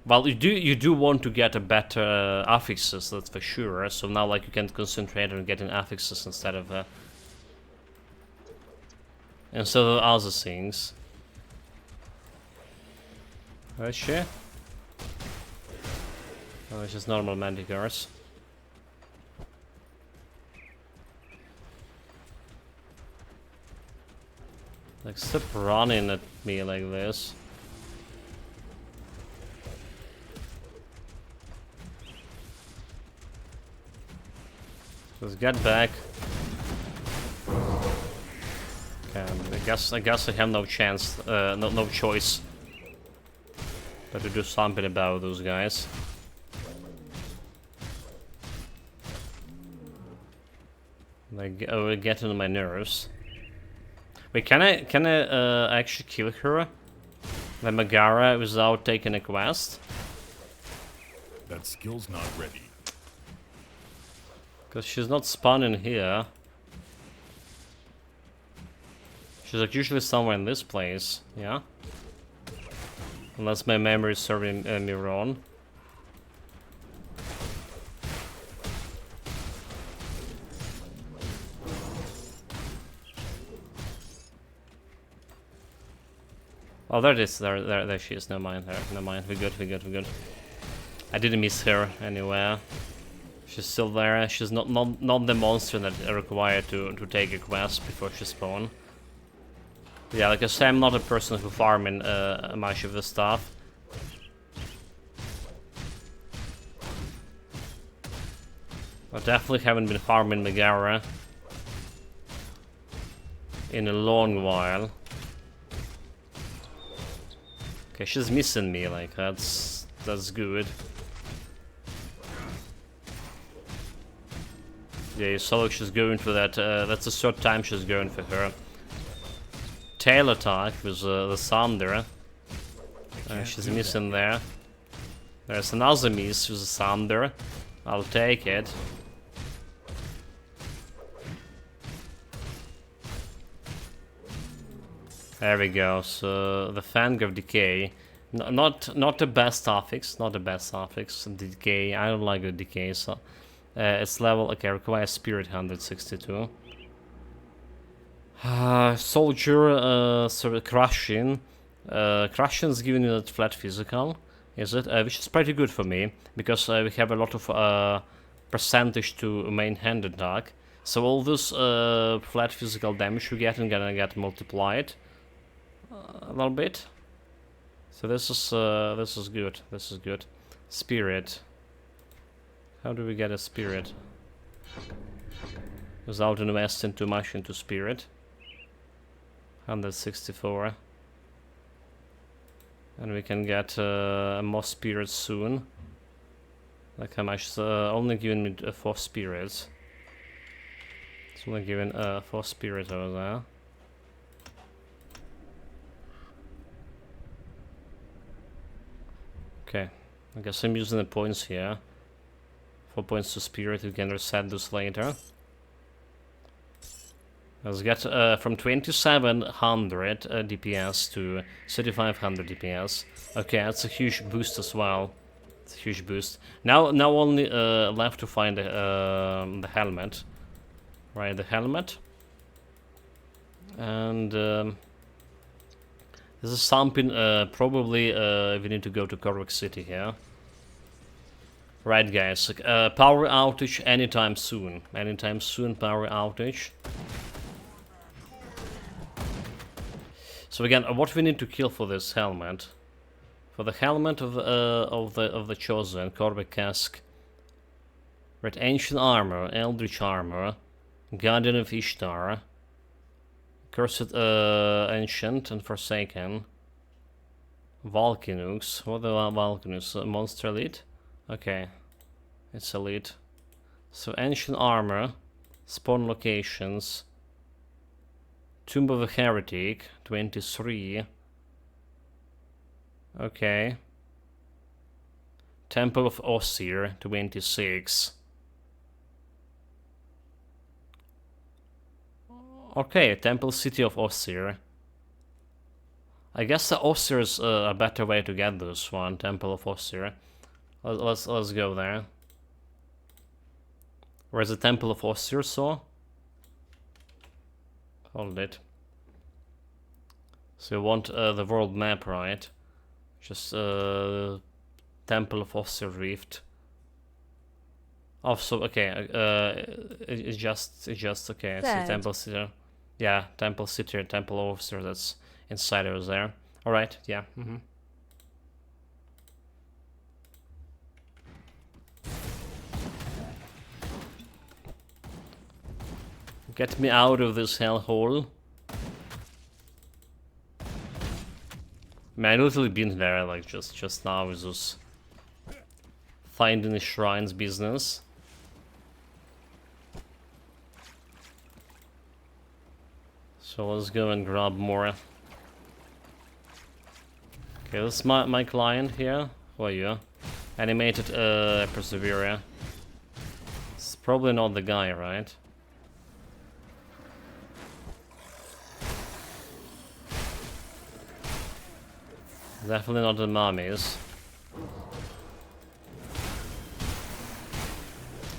Well, you do want to get a better affixes, that's for sure. So now, like, you can concentrate on getting affixes instead of instead of other things. Where is she? Oh, it's just normal manticores. Like, stop running at me like this. Just get back. Okay, I guess I have no chance, no choice but to do something about those guys. Like, getting on my nerves. Wait, can I actually kill her, the Megara, without taking a quest? That skill's not ready. Because she's not spawning here. She's like usually somewhere in this place, yeah? Unless my memory is serving me wrong. Oh, there it is. There she is. Never mind. Never mind. We're good. I didn't miss her anywhere. She's still there. She's not the monster that are required to take a quest before she spawn. Yeah, like I say, I'm not a person who farming much of this stuff. I definitely haven't been farming Megara in a long while. Okay, she's missing me, like, that's good. Yeah, you saw like she's going for that, that's the third time she's going for her tail attack with the thunder. She's missing there. There's another miss with the thunder. I'll take it. There we go. So the Fang of Decay, not the best affix, not the best affix. Decay, I don't like the decay. So it's level, okay, requires Spirit 162. Soldier, sort of crushing. Crushing is giving you that flat physical, is it? Which is pretty good for me because we have a lot of percentage to main hand attack. So all this flat physical damage you get, gonna get multiplied a little bit. So this is good. This is good. Spirit. How do we get a spirit? Without investing too much into spirit. 164. And we can get more spirits soon. Like how much? Only giving me 4 spirits. It's only giving 4 spirits over there. Okay, I guess I'm using the points here. 4 points to spirit, we can reset this later. Let's get from 2700 DPS to 3500 DPS. Okay, that's a huge boost as well. It's a huge boost. Now only left to find the helmet. Right, the helmet. And this is something probably we need to go to Korvik City here. Right, guys. Power outage anytime soon. Anytime soon, power outage. So again, what we need to kill for this helmet? For the helmet of the Chosen, Korvik Casque. Right, Ancient Armor, Eldritch Armor, Guardian of Ishtar, Cursed Ancient and Forsaken, Volcanux. What are Volcanux? Monster Elite? Okay, it's Elite. So Ancient Armor, Spawn Locations, Tomb of a Heretic, 23. Okay. Temple of Ossir, 26. Okay, Temple City of Ossir. I guess the Ossir is a better way to get this one, Temple of Ossir. Let's go there. Where's the Temple of Ossir, so? Hold it. So you want the world map, right? Just Temple of Fossil Rift. Oh, so okay. It's just okay. So Third. Temple City. Yeah, Temple City, Temple Officer. That's inside over there. All right. Yeah. Get me out of this hellhole. Man, I literally been there like just now with this finding the shrines business. So let's go and grab more. Okay, this is my client here. Who are you? Animated Perseverer. It's probably not the guy, right? Definitely not the mummies.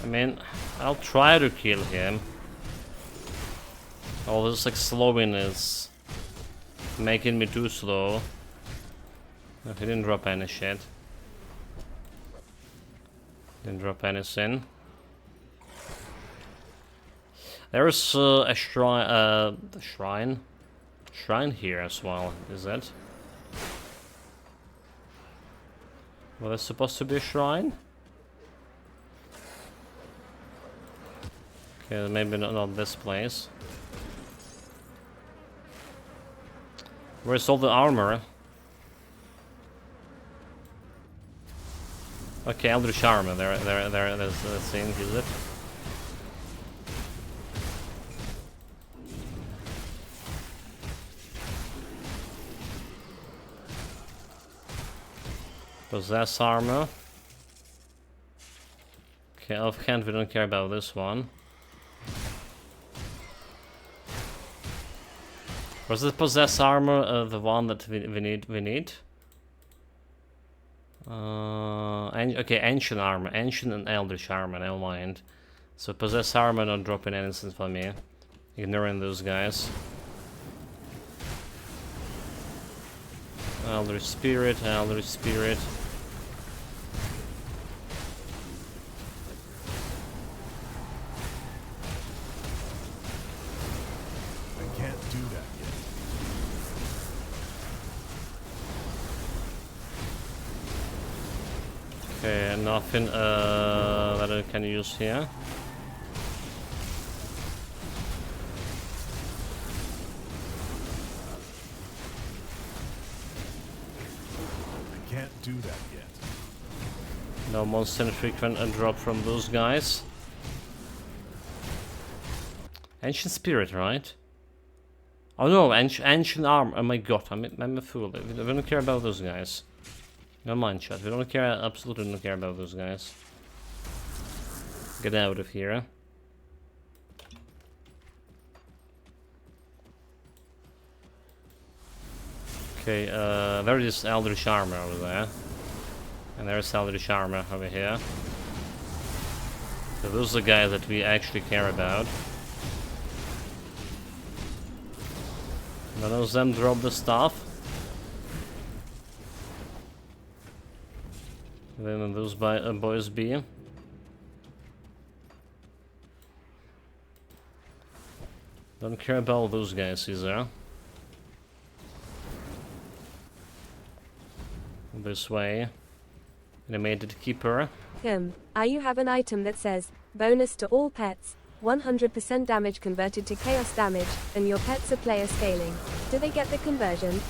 I mean, I'll try to kill him. All this like slowing is making me too slow. No, he didn't drop any shit. Didn't drop anything. There's a shrine here as well. Is it? Well, there's supposed to be a shrine. Okay, maybe not this place. Where's all the armor? Okay, Eldritch armor. There's the thing. Is it? Possess armor. Okay, offhand we don't care about this one. Was the possess armor the one that we need? Okay, ancient armor, ancient and eldritch armor. Never mind. So possess armor not dropping anything for me. Ignoring those guys. Eldritch spirit, eldritch spirit. I can't do that yet. Okay, nothing that I can use here. I can't do that yet. No monster frequent drop from those guys. Ancient spirit, right? Oh no, ancient arm. Oh my god, I'm a fool. We don't care about those guys. No mind, chat. We don't care. Absolutely don't care about those guys. Get out of here. Okay, there is Eldritch armor over there. And there's Eldritch armor over here. So those are the guys that we actually care about. None of them drop the stuff. Then those boys be. Don't care about those guys either. This way. Animated keeper. You have an item that says, bonus to all pets, 100% damage converted to chaos damage, and your pets are player scaling. Do they get the conversion?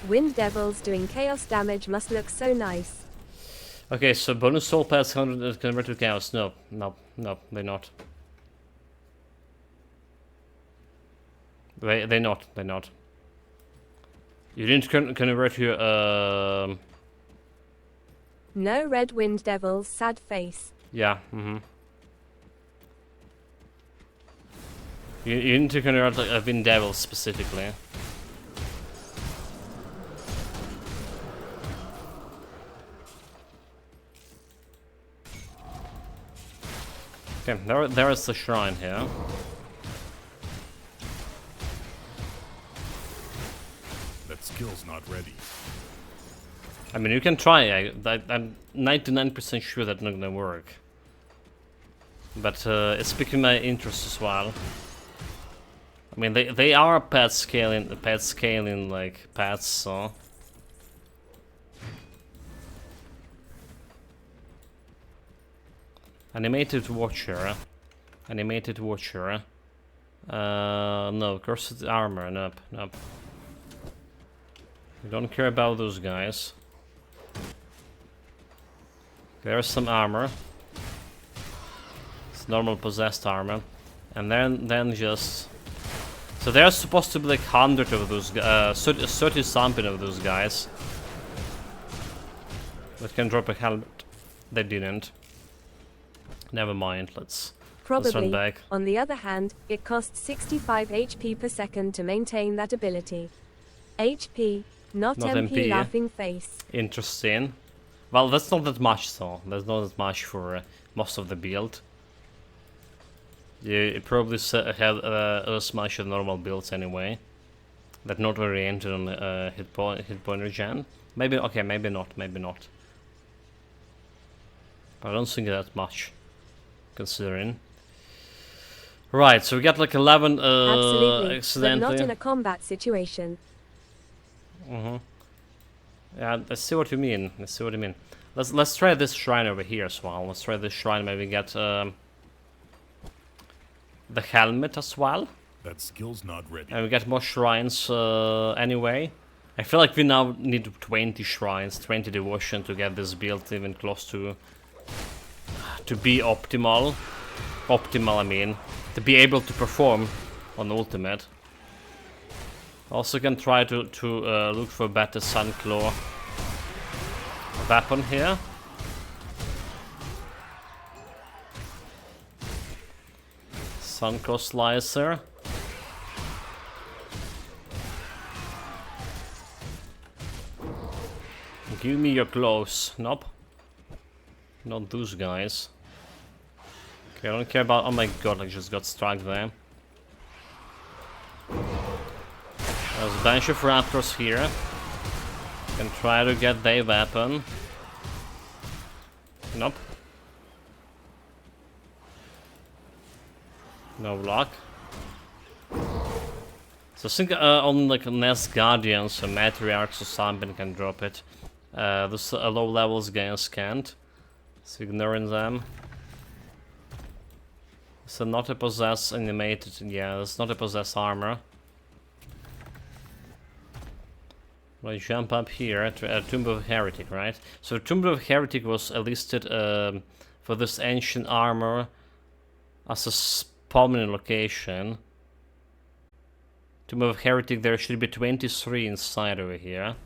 Wind devils doing chaos damage must look so nice. Okay, so bonus soul pass convert to chaos. No, they're not. They're not. You didn't convert your No red wind devils, sad face. Yeah, You need to convert like, a wind devil specifically. Okay, there is the shrine here. That skill's not ready. I mean, you can try. I'm 99% sure that's not gonna work. But it's piquing my interest as well. I mean, they are pet scaling like pets, so. Animated Watcher. Animated Watcher. No, Cursed Armor. Nope, nope. We don't care about those guys. There's some armor. It's normal possessed armor. And then just... So there's supposed to be like 100 of those, 30 something of those guys. That can drop a helmet. They didn't. Never mind, let's run Probably. back. On the other hand, it costs 65 HP per second to maintain that ability. HP, not MP, MP. laughing face. Interesting. Well, that's not that much though. That's not that much for most of the build. You probably have as much as normal builds anyway. That not oriented on hit point regen. Maybe, okay, maybe not. But I don't think that much, considering. Right, so we got like 11 Absolutely, accidentally. but not in a combat situation. Yeah, I see what you mean. Let's try this shrine over here as well. Let's try this shrine. Maybe get the helmet as well. That skill's not ready. And we get more shrines anyway. I feel like we now need 20 shrines, 20 devotion to get this build even close to be optimal. Optimal, I mean, to be able to perform on ultimate. Also can try to look for a better Sunclaw weapon here. Sunclaw slicer. Give me your clothes. Nope. Not those guys. Okay, I don't care about... Oh my god, I just got struck there. There's a bunch of raptors here. Can try to get their weapon. Nope. No luck. So I think on like Nest Guardians or Matriarchs or something can drop it. Those low levels guys can't. So ignoring them. So not a possess animated, yeah, it's not a possess armor. I jump up here to Tomb of Heretic, right? So Tomb of Heretic was listed for this ancient armor as a prominent location. Tomb of Heretic, there should be 23 inside over here.